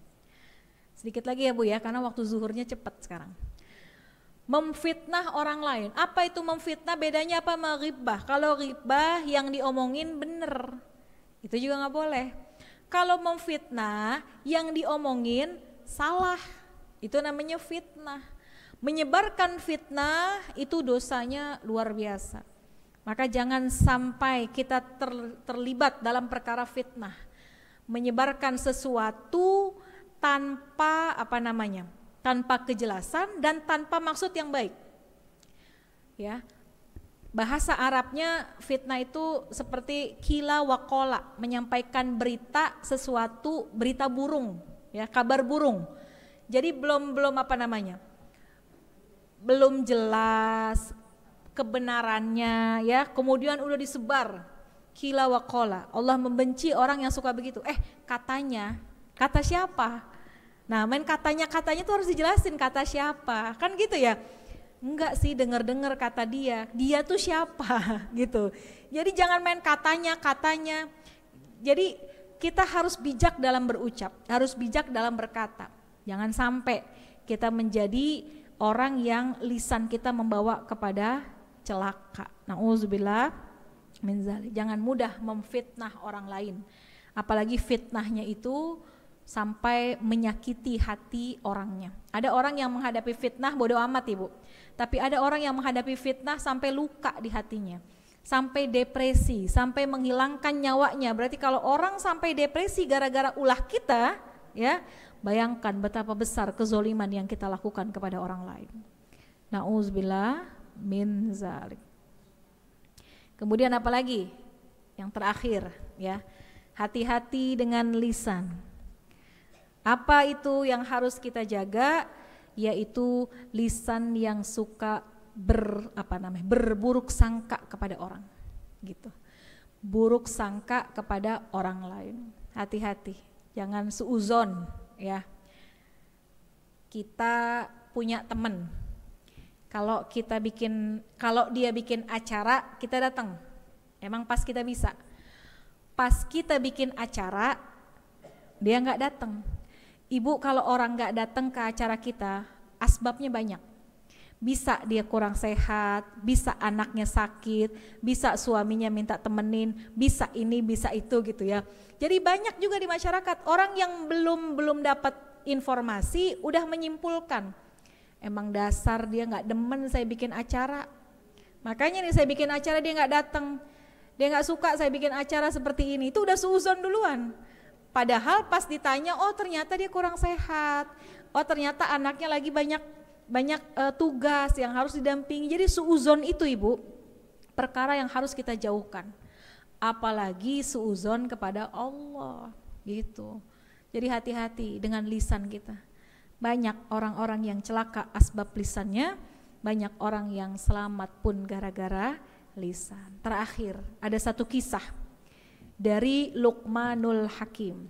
Sedikit lagi ya Bu ya, karena waktu zuhurnya cepat sekarang. Memfitnah orang lain. Apa itu memfitnah? Bedanya apa sama ghibah? Kalau ghibah yang diomongin bener, itu juga nggak boleh. Kalau memfitnah yang diomongin salah, itu namanya fitnah. Menyebarkan fitnah itu dosanya luar biasa. Maka jangan sampai kita terlibat dalam perkara fitnah. Menyebarkan sesuatu tanpa tanpa kejelasan dan tanpa maksud yang baik. Ya. Bahasa Arabnya fitnah itu seperti kila wakola, menyampaikan berita burung, ya, kabar burung. Jadi belum belum jelas kebenarannya, ya, kemudian udah disebar kila wakola. Allah membenci orang yang suka begitu. Katanya, kata siapa? Nah, main katanya tuh harus dijelasin kata siapa, kan gitu ya. Enggak sih, dengar kata dia tuh siapa gitu. Jadi jangan main katanya. Jadi kita harus bijak dalam berucap, harus bijak dalam berkata. Jangan sampai kita menjadi orang yang lisan kita membawa kepada celaka. Nauzubillah min dzalik. Jangan mudah memfitnah orang lain. Apalagi fitnahnya itu sampai menyakiti hati orangnya. Ada orang yang menghadapi fitnah bodo amat Ibu. Tapi ada orang yang menghadapi fitnah sampai luka di hatinya, sampai depresi, sampai menghilangkan nyawanya. Berarti kalau orang sampai depresi gara-gara ulah kita, ya, bayangkan betapa besar kezoliman yang kita lakukan kepada orang lain. Nauzubillah min dzalik. Kemudian apa lagi? Yang terakhir, ya, hati-hati dengan lisan. Apa itu yang harus kita jaga? Yaitu lisan yang suka berburuk sangka kepada orang, gitu. Buruk sangka kepada orang lain. Hati-hati, jangan suuzon ya. Kita punya teman. Kalau dia bikin acara, kita datang. Emang pas kita bisa. Pas kita bikin acara, dia nggak datang. Ibu, kalau orang nggak datang ke acara kita, asbabnya banyak. Bisa dia kurang sehat, bisa anaknya sakit, bisa suaminya minta temenin, bisa ini, bisa itu gitu ya. Jadi banyak juga di masyarakat orang yang belum dapat informasi udah menyimpulkan, emang dasar dia nggak demen saya bikin acara. Makanya nih saya bikin acara dia nggak datang, dia nggak suka saya bikin acara seperti ini. Itu udah suuzon duluan. Padahal pas ditanya, oh ternyata dia kurang sehat, oh ternyata anaknya lagi banyak tugas yang harus didampingi. Jadi suuzon itu ibu, perkara yang harus kita jauhkan. Apalagi suuzon kepada Allah gitu. Jadi hati-hati dengan lisan kita. Banyak orang-orang yang celaka asbab lisannya, banyak orang yang selamat pun gara-gara lisan. Terakhir ada satu kisah dari Luqmanul Hakim.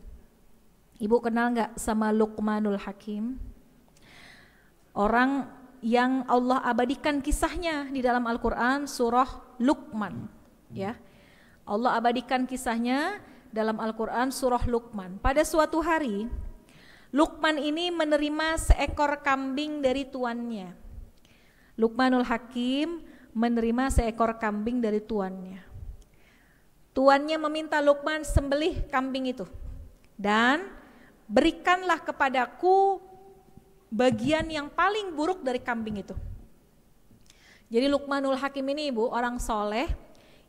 Ibu kenal gak sama Luqmanul Hakim? Orang yang Allah abadikan kisahnya di dalam Al-Quran surah Luqman ya. Allah abadikan kisahnya dalam Al-Quran surah Luqman. Pada suatu hari Luqman ini menerima seekor kambing dari tuannya. Luqmanul Hakim menerima seekor kambing dari tuannya. Tuannya meminta Luqman, sembelih kambing itu dan berikanlah kepadaku bagian yang paling buruk dari kambing itu. Jadi Luqmanul Hakim ini ibu orang soleh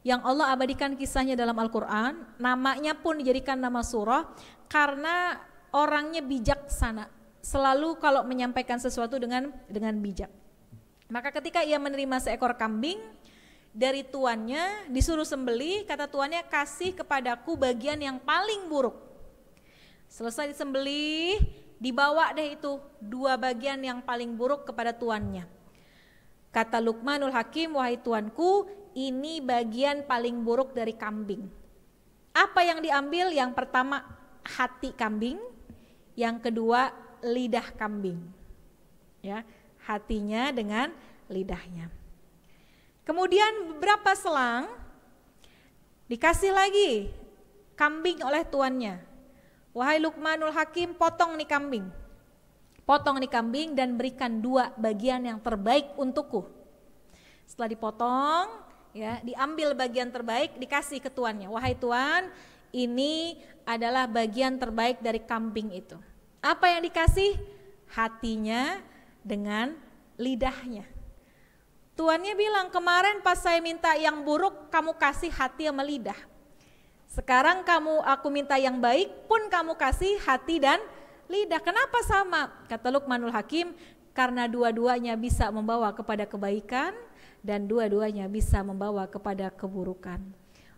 yang Allah abadikan kisahnya dalam Al-Quran. Namanya pun dijadikan nama surah karena orangnya bijaksana. Selalu kalau menyampaikan sesuatu dengan bijak. Maka ketika ia menerima seekor kambing dari tuannya, disuruh sembelih, kata tuannya, kasih kepadaku bagian yang paling buruk. Selesai disembelih, dibawa deh itu 2 bagian yang paling buruk kepada tuannya. Kata Luqmanul Hakim, wahai tuanku, ini bagian paling buruk dari kambing. Apa yang diambil? Yang pertama hati kambing, yang kedua lidah kambing. Ya, hatinya dengan lidahnya. Kemudian beberapa selang dikasih lagi kambing oleh tuannya. Wahai Luqmanul Hakim, potong nih kambing. Potong nih kambing dan berikan 2 bagian yang terbaik untukku. Setelah dipotong, ya, diambil bagian terbaik, dikasih ke tuannya. Wahai tuan, ini adalah bagian terbaik dari kambing itu. Apa yang dikasih? Hatinya dengan lidahnya. Tuannya bilang, kemarin pas saya minta yang buruk kamu kasih hati sama lidah. Sekarang aku minta yang baik pun kamu kasih hati dan lidah. Kenapa sama? Kata Luqmanul Hakim, karena dua-duanya bisa membawa kepada kebaikan dan dua-duanya bisa membawa kepada keburukan.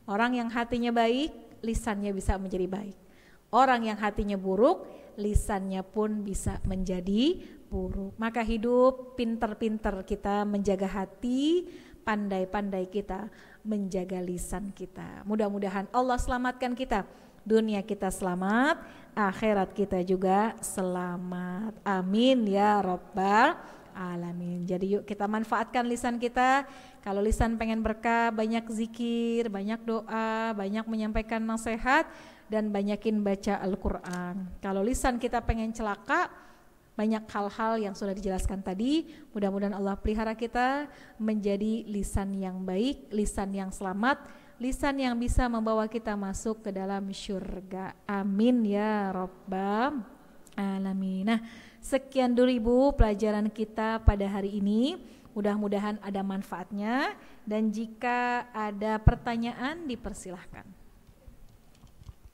Orang yang hatinya baik, lisannya bisa menjadi baik. Orang yang hatinya buruk, lisannya pun bisa menjadi buruk. Maka hidup pinter-pinter kita menjaga hati, pandai-pandai kita menjaga lisan kita. Mudah-mudahan Allah selamatkan kita, dunia kita selamat, akhirat kita juga selamat. Amin ya rabbal alamin. Jadi yuk kita manfaatkan lisan kita. Kalau lisan pengen berkah, banyak zikir, banyak doa, banyak menyampaikan nasihat, dan banyakin baca Al-Quran. Kalau lisan kita pengen celaka, banyak hal-hal yang sudah dijelaskan tadi. Mudah-mudahan Allah pelihara kita menjadi lisan yang baik, lisan yang selamat, lisan yang bisa membawa kita masuk ke dalam syurga. Amin ya rabbal alamin. Nah, sekian dulu Ibu pelajaran kita pada hari ini. Mudah-mudahan ada manfaatnya, dan jika ada pertanyaan dipersilahkan.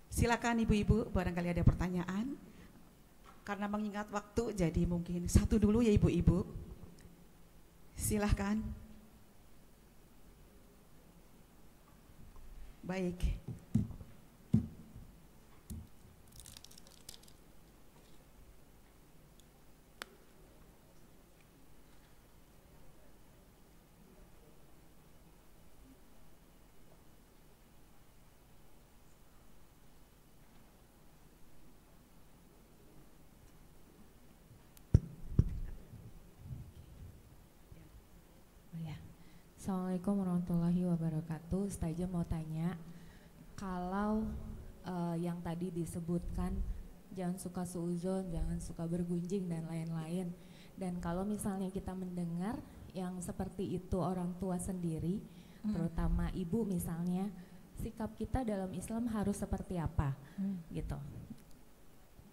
Silakan ibu-ibu, barangkali ada pertanyaan. Karena mengingat waktu, jadi mungkin satu dulu ya ibu-ibu. Silakan. Baik. Assalamualaikum warahmatullahi wabarakatuh. Ustazah mau tanya, kalau yang tadi disebutkan jangan suka suuzon, jangan suka bergunjing dan lain-lain. Dan kalau misalnya kita mendengar yang seperti itu orang tua sendiri, terutama ibu misalnya, sikap kita dalam Islam harus seperti apa? Gitu.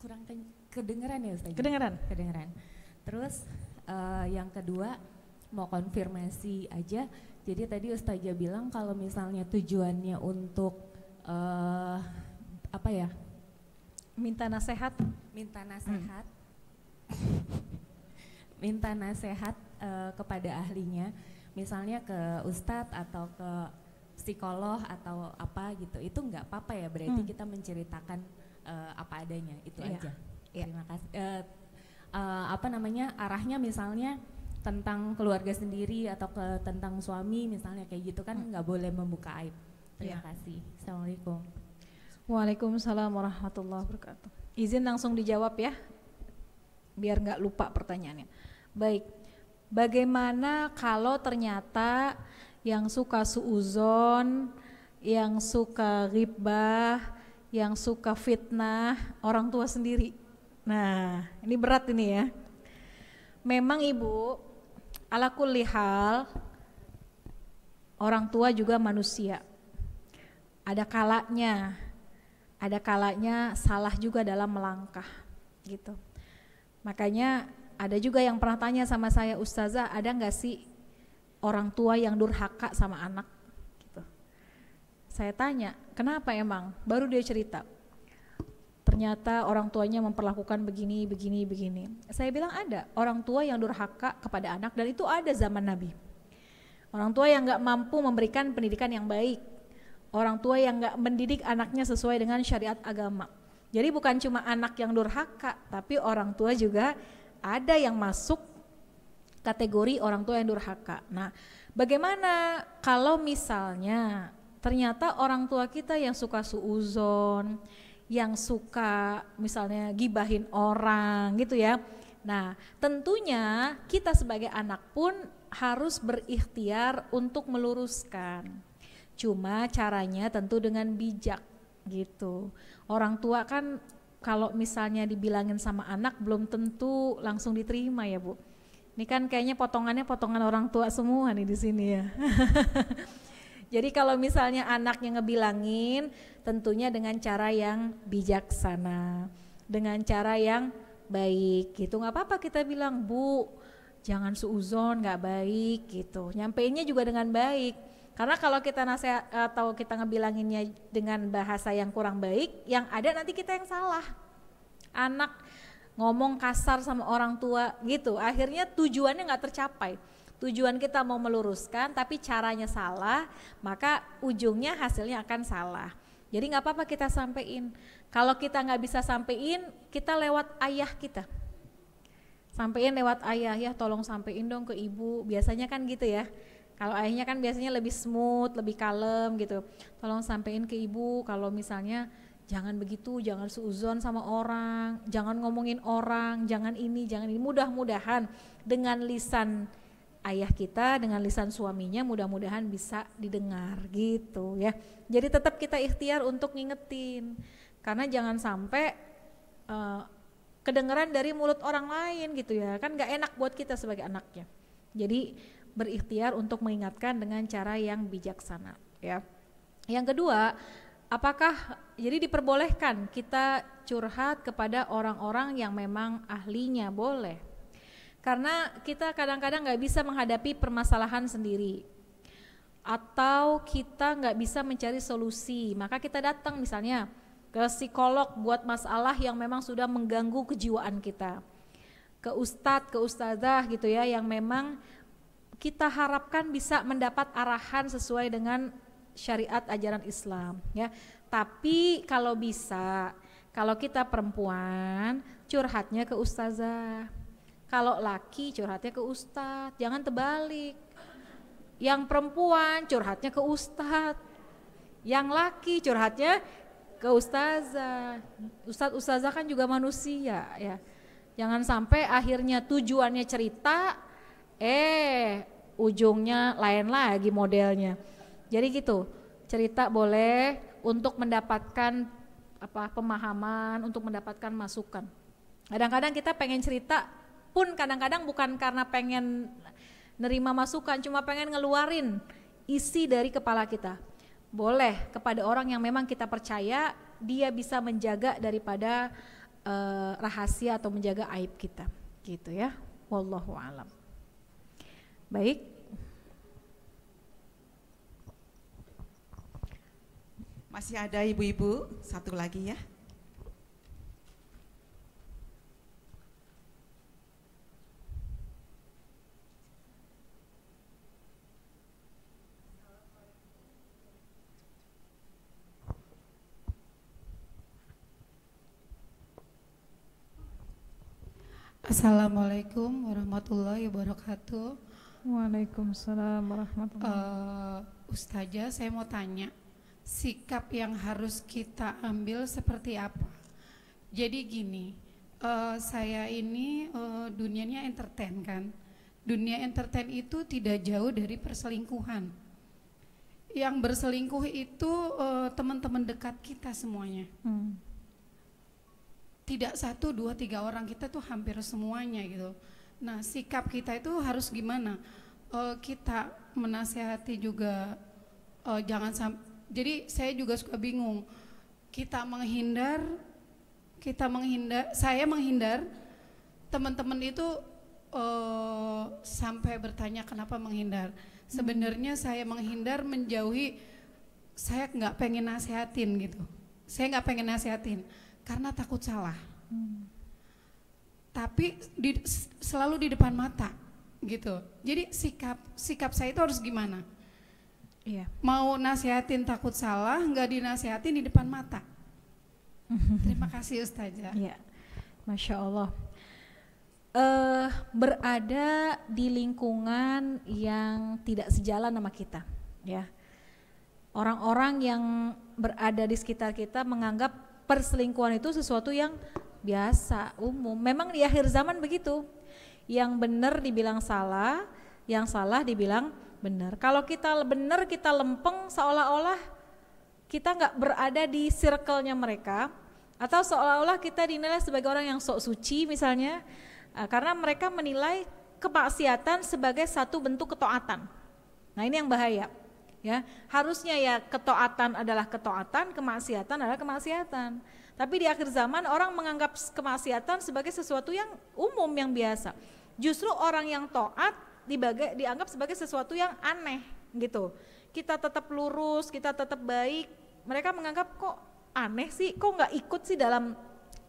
Kurang kedengeran ya Ustazah? Kedengeran. Terus yang kedua mau konfirmasi aja. Jadi tadi Ustazah bilang kalau misalnya tujuannya untuk apa ya? Minta nasihat. Minta nasihat kepada ahlinya, misalnya ke ustadz atau ke psikolog atau apa gitu, itu nggak apa-apa ya, berarti kita menceritakan apa adanya, itu aja. Terima kasih. Apa namanya, arahnya misalnya tentang keluarga sendiri atau tentang suami misalnya kayak gitu kan nggak boleh membuka aib. Terima kasih. Assalamualaikum. Waalaikumsalam warahmatullahi wabarakatuh. Izin langsung dijawab ya, biar nggak lupa pertanyaannya. Baik, bagaimana kalau ternyata yang suka suuzon, yang suka ghibah, yang suka fitnah orang tua sendiri? Nah, ini berat ini ya. Memang Ibu, ala kulli hal orang tua juga manusia. Ada kalanya salah juga dalam melangkah gitu. Makanya ada juga yang pernah tanya sama saya, Ustazah, ada nggak sih orang tua yang durhaka sama anak? Gitu. Saya tanya, kenapa emang? Baru dia cerita. Ternyata orang tuanya memperlakukan begini. Saya bilang ada orang tua yang durhaka kepada anak, dan itu ada zaman Nabi. Orang tua yang nggak mampu memberikan pendidikan yang baik, orang tua yang nggak mendidik anaknya sesuai dengan syariat agama. Jadi bukan cuma anak yang durhaka, tapi orang tua juga ada yang masuk kategori orang tua yang durhaka. Nah, bagaimana kalau misalnya ternyata orang tua kita yang suka suuzon, yang suka misalnya gibahin orang gitu ya. Nah, tentunya kita sebagai anak pun harus berikhtiar untuk meluruskan. Cuma caranya tentu dengan bijak gitu. Orang tua kan kalau misalnya dibilangin sama anak belum tentu langsung diterima ya Bu. Ini kan kayaknya potongan orang tua semua nih di sini ya. Jadi kalau misalnya anaknya ngebilangin, tentunya dengan cara yang bijaksana, dengan cara yang baik gitu. Nggak apa-apa kita bilang, Bu, jangan suuzon, nggak baik gitu. Nyampeinnya juga dengan baik. Karena kalau kita nasihat atau kita ngebilanginnya dengan bahasa yang kurang baik, yang ada nanti kita yang salah. Anak ngomong kasar sama orang tua gitu, akhirnya tujuannya nggak tercapai. Tujuan kita mau meluruskan, tapi caranya salah, maka ujungnya hasilnya akan salah. Jadi nggak apa-apa kita sampein. Kalau kita nggak bisa sampein, kita lewat ayah kita. Sampein lewat ayah, ya tolong sampein dong ke ibu. Biasanya kan gitu ya. Kalau ayahnya kan biasanya lebih smooth, lebih kalem gitu. Tolong sampein ke ibu kalau misalnya jangan begitu, jangan suuzon sama orang, jangan ngomongin orang, jangan ini. Mudah-mudahan dengan lisan ayah kita, dengan lisan suaminya mudah-mudahan bisa didengar gitu ya. Jadi tetap kita ikhtiar untuk ngingetin. Karena jangan sampai kedengeran dari mulut orang lain gitu ya. Kan gak enak buat kita sebagai anaknya. Jadi berikhtiar untuk mengingatkan dengan cara yang bijaksana ya. Yang kedua, apakah jadi diperbolehkan kita curhat kepada orang-orang yang memang ahlinya? Boleh. Karena kita kadang-kadang gak bisa menghadapi permasalahan sendiri, atau kita gak bisa mencari solusi, maka kita datang misalnya ke psikolog buat masalah yang memang sudah mengganggu kejiwaan kita, ke ustadz, ke ustazah gitu ya, yang memang kita harapkan bisa mendapat arahan sesuai dengan syariat ajaran Islam ya. Tapi kalau bisa, kalau kita perempuan curhatnya ke ustazah, kalau laki curhatnya ke ustadz, jangan terbalik. Yang perempuan curhatnya ke ustadz, yang laki curhatnya ke ustazah. Ustazah kan juga manusia ya. Jangan sampai akhirnya tujuannya cerita, ujungnya lain lagi modelnya. Jadi gitu, cerita boleh untuk mendapatkan pemahaman, untuk mendapatkan masukan. Kadang-kadang kita pengen cerita pun kadang-kadang bukan karena pengen nerima masukan, cuma pengen ngeluarin isi dari kepala kita. Boleh kepada orang yang memang kita percaya dia bisa menjaga daripada rahasia atau menjaga aib kita, gitu ya. Wallahu a'lam. Baik. Masih ada ibu-ibu, satu lagi ya. Assalamualaikum warahmatullahi wabarakatuh. Waalaikumsalam warahmatullahi wabarakatuh. Ustazah, saya mau tanya, sikap yang harus kita ambil seperti apa? Jadi gini, saya ini dunianya entertain kan. Dunia entertain itu tidak jauh dari perselingkuhan. Yang berselingkuh itu teman-teman dekat kita semuanya. Tidak 1, 2, 3 orang, kita tuh hampir semuanya gitu. Nah, sikap kita itu harus gimana? Kita menasihati juga jangan sampai. Jadi saya juga suka bingung. Saya menghindar. Teman-teman itu sampai bertanya kenapa menghindar. Sebenarnya saya menghindar, menjauhi. Saya nggak pengen nasihatin gitu. Saya nggak pengen nasihatin karena takut salah. Tapi selalu di depan mata gitu. Jadi sikap saya itu harus gimana? Iya. Mau nasihatin takut salah, nggak dinasihatin di depan mata. Terima kasih Ustazah. Iya. Masya Allah. Berada di lingkungan yang tidak sejalan sama kita, ya. Orang-orang yang berada di sekitar kita menganggap perselingkuhan itu sesuatu yang biasa, umum. Memang di akhir zaman begitu. Yang benar dibilang salah, yang salah dibilang benar. Kalau kita benar, kita lempeng, seolah-olah kita nggak berada di circle-nya mereka, atau seolah-olah kita dinilai sebagai orang yang sok suci misalnya, karena mereka menilai kemaksiatan sebagai satu bentuk ketaatan. Nah, ini yang bahaya. Ya, harusnya ya ketaatan adalah ketaatan, kemaksiatan adalah kemaksiatan. Tapi di akhir zaman orang menganggap kemaksiatan sebagai sesuatu yang umum, yang biasa. Justru orang yang taat dianggap sebagai sesuatu yang aneh gitu. Kita tetap lurus, kita tetap baik. Mereka menganggap kok aneh sih, kok nggak ikut sih dalam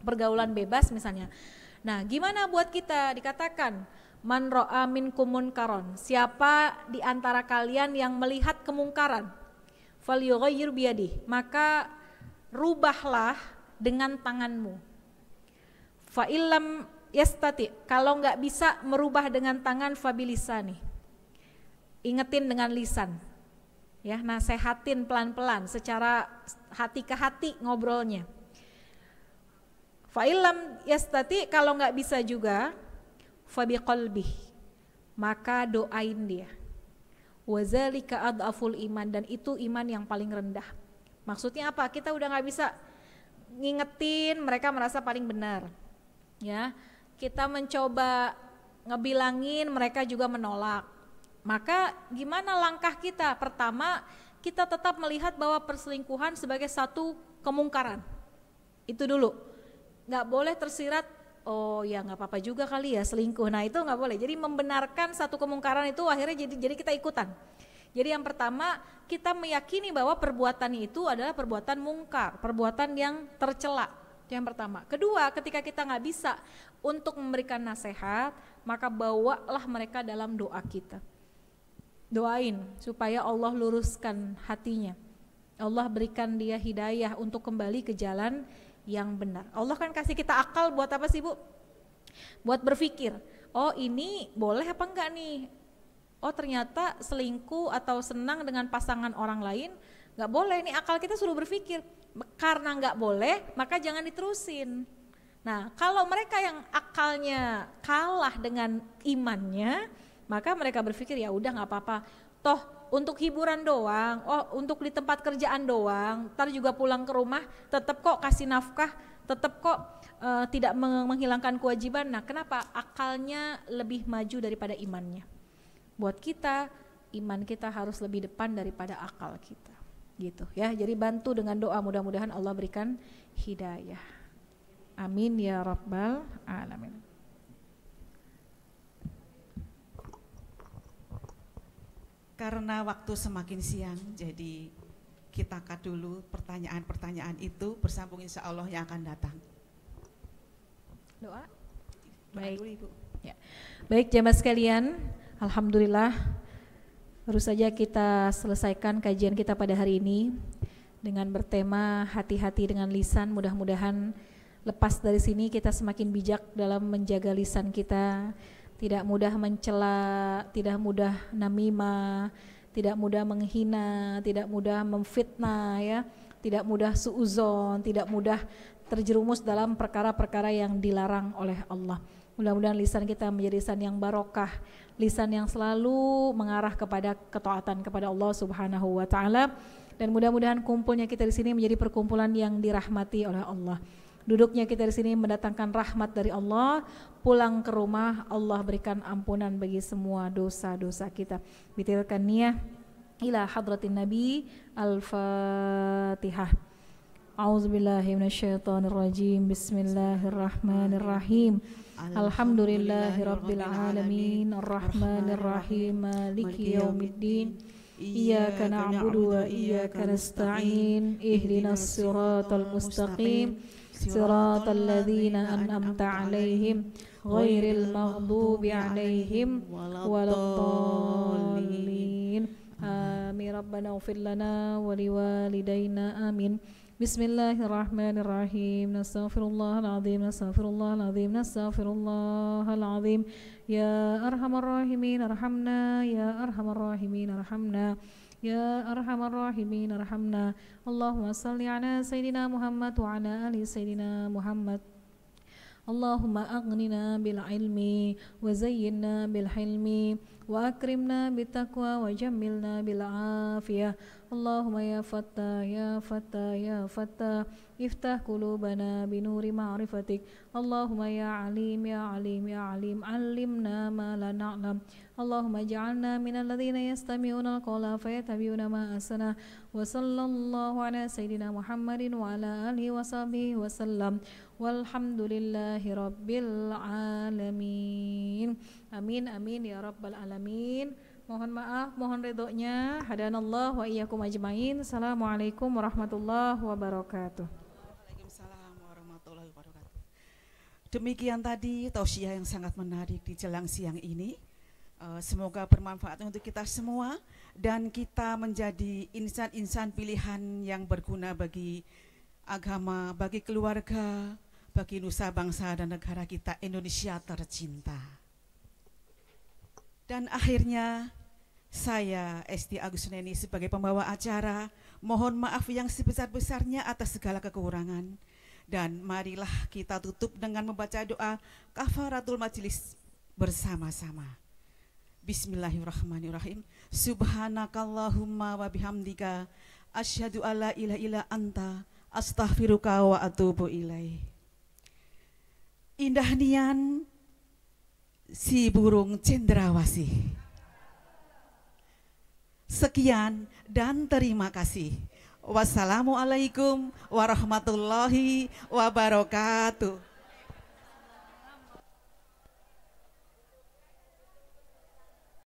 pergaulan bebas misalnya. Nah, gimana buat kita? Dikatakan man ra'a minkum munkaron, siapa di antara kalian yang melihat kemungkaran, falyughayyir biyadihi, maka rubahlah dengan tanganmu. Fa illam yastati, kalau enggak bisa merubah dengan tangan, fabilisani, ingetin dengan lisan. Ya, nasehatin pelan-pelan secara hati ke hati ngobrolnya. Fa illam yastati, kalau enggak bisa juga, fabiqalbih, maka doain dia. Wazalika adhaful iman, dan itu iman yang paling rendah. Maksudnya apa? Kita udah nggak bisa ngingetin, mereka merasa paling benar. Ya, kita mencoba ngebilangin, mereka juga menolak. Maka gimana langkah kita? Pertama, kita tetap melihat bahwa perselingkuhan sebagai satu kemungkaran. Itu dulu. Nggak boleh tersirat, oh ya nggak apa-apa juga kali ya selingkuh. Nah, itu nggak boleh. Jadi membenarkan satu kemungkaran itu akhirnya jadi kita ikutan. Jadi yang pertama, kita meyakini bahwa perbuatan itu adalah perbuatan mungkar, perbuatan yang tercela. Itu yang pertama. Kedua, ketika kita nggak bisa untuk memberikan nasihat, maka bawalah mereka dalam doa kita. Doain supaya Allah luruskan hatinya. Allah berikan dia hidayah untuk kembali ke jalan yang benar. Allah kan kasih kita akal buat apa sih, Bu? Buat berpikir, oh ini boleh apa enggak nih? Oh ternyata selingkuh atau senang dengan pasangan orang lain enggak boleh. Ini akal kita suruh berpikir. Karena enggak boleh, maka jangan diterusin. Nah, kalau mereka yang akalnya kalah dengan imannya, Maka mereka berpikir ya udah nggak apa-apa, toh untuk hiburan doang, untuk di tempat kerjaan doang, ntar juga pulang ke rumah tetap kok kasih nafkah, tetap kok tidak menghilangkan kewajiban. Nah, kenapa? Akalnya lebih maju daripada imannya. Buat kita, iman kita harus lebih depan daripada akal kita, gitu ya. Jadi bantu dengan doa, mudah-mudahan Allah berikan hidayah. Amin ya rabbal alamin. Karena waktu semakin siang, jadi kita cut dulu pertanyaan-pertanyaan itu, bersambung insya Allah yang akan datang. Doa. Baik. Baik. Ya. Baik jamaah sekalian, alhamdulillah baru saja kita selesaikan kajian kita pada hari ini dengan bertema hati-hati dengan lisan. Mudah-mudahan lepas dari sini kita semakin bijak dalam menjaga lisan kita, tidak mudah mencela, tidak mudah namimah, tidak mudah menghina, tidak mudah memfitnah ya, tidak mudah suudzon, tidak mudah terjerumus dalam perkara-perkara yang dilarang oleh Allah. Mudah-mudahan lisan kita menjadi lisan yang barokah, lisan yang selalu mengarah kepada ketaatan kepada Allah Subhanahu wa taala, dan mudah-mudahan kumpulnya kita di sini menjadi perkumpulan yang dirahmati oleh Allah. Duduknya kita di sini mendatangkan rahmat dari Allah, pulang ke rumah Allah berikan ampunan bagi semua dosa-dosa kita. Bitilkan niyah ila hadratin Nabi. Al-Fatihah. A'udzubillahi minasyaitonirrajim. Bismillahirrahmanirrahim. Alhamdulillahirabbil alamin, arrahmanirrahim, maliki yaumiddin. Iyyaka na'budu wa iyyaka nasta'in. Ihdinas siratal mustaqim. Siratal ladzina an'amta 'alaihim ghairil maghdubi 'alaihim waladdallin. Amin. Rabbana ighfir lana wa liwalidayna. Amin. Bismillahirrahmanirrahim. Nastaghfirullahal azim, nastaghfirullahal azim, nastaghfirullahal azim. Ya arhamar rahimin arhamna, ya arhamar rahimin arhamna, ya arhamar rahimin arhamna. Allahumma salli ala sayyidina Muhammad wa ala ali sayyidina Muhammad. Allahumma aghnina bil ilmi wa zayyinna bil hilmi wa akrimna bit taqwa wa jammilna bil afiyah. Allahumma ya Fattah, ya Fattah, ya Fattah, iftah qulubana binuri ma'rifatik. Allahumma ya alim, ya alim, ya alim, alimna ma la na'lam. Allahumma ja'alna minal ladzina yastami'una al-qawla fayattabi'una ma ahsana. Wa sallallahu ala sayyidina Muhammadin wa ala alihi wa sahbihi wa sallam. Walhamdulillahi rabbil alamin. Amin amin ya rabbal alamin. Mohon maaf, mohon ridhonya. Hadanallah wa iyyakum ajmain. Assalamualaikum warahmatullahi wabarakatuh. Waalaikumsalam warahmatullahi wabarakatuh. Demikian tadi tausiah yang sangat menarik di jelang siang ini. Semoga bermanfaat untuk kita semua dan kita menjadi insan-insan pilihan yang berguna bagi agama, bagi keluarga, bagi nusa bangsa dan negara kita Indonesia tercinta. Dan akhirnya saya Esti Agustineni sebagai pembawa acara mohon maaf yang sebesar-besarnya atas segala kekurangan, dan marilah kita tutup dengan membaca doa kafaratul majelis bersama-sama. Bismillahirrahmanirrahim. Subhanakallahumma wa bihamdika asyhadu alla ilaha illa anta astaghfiruka wa atubu ilaih. Indah nian si burung cendrawasih. Sekian dan terima kasih. Wassalamualaikum warahmatullahi wabarakatuh.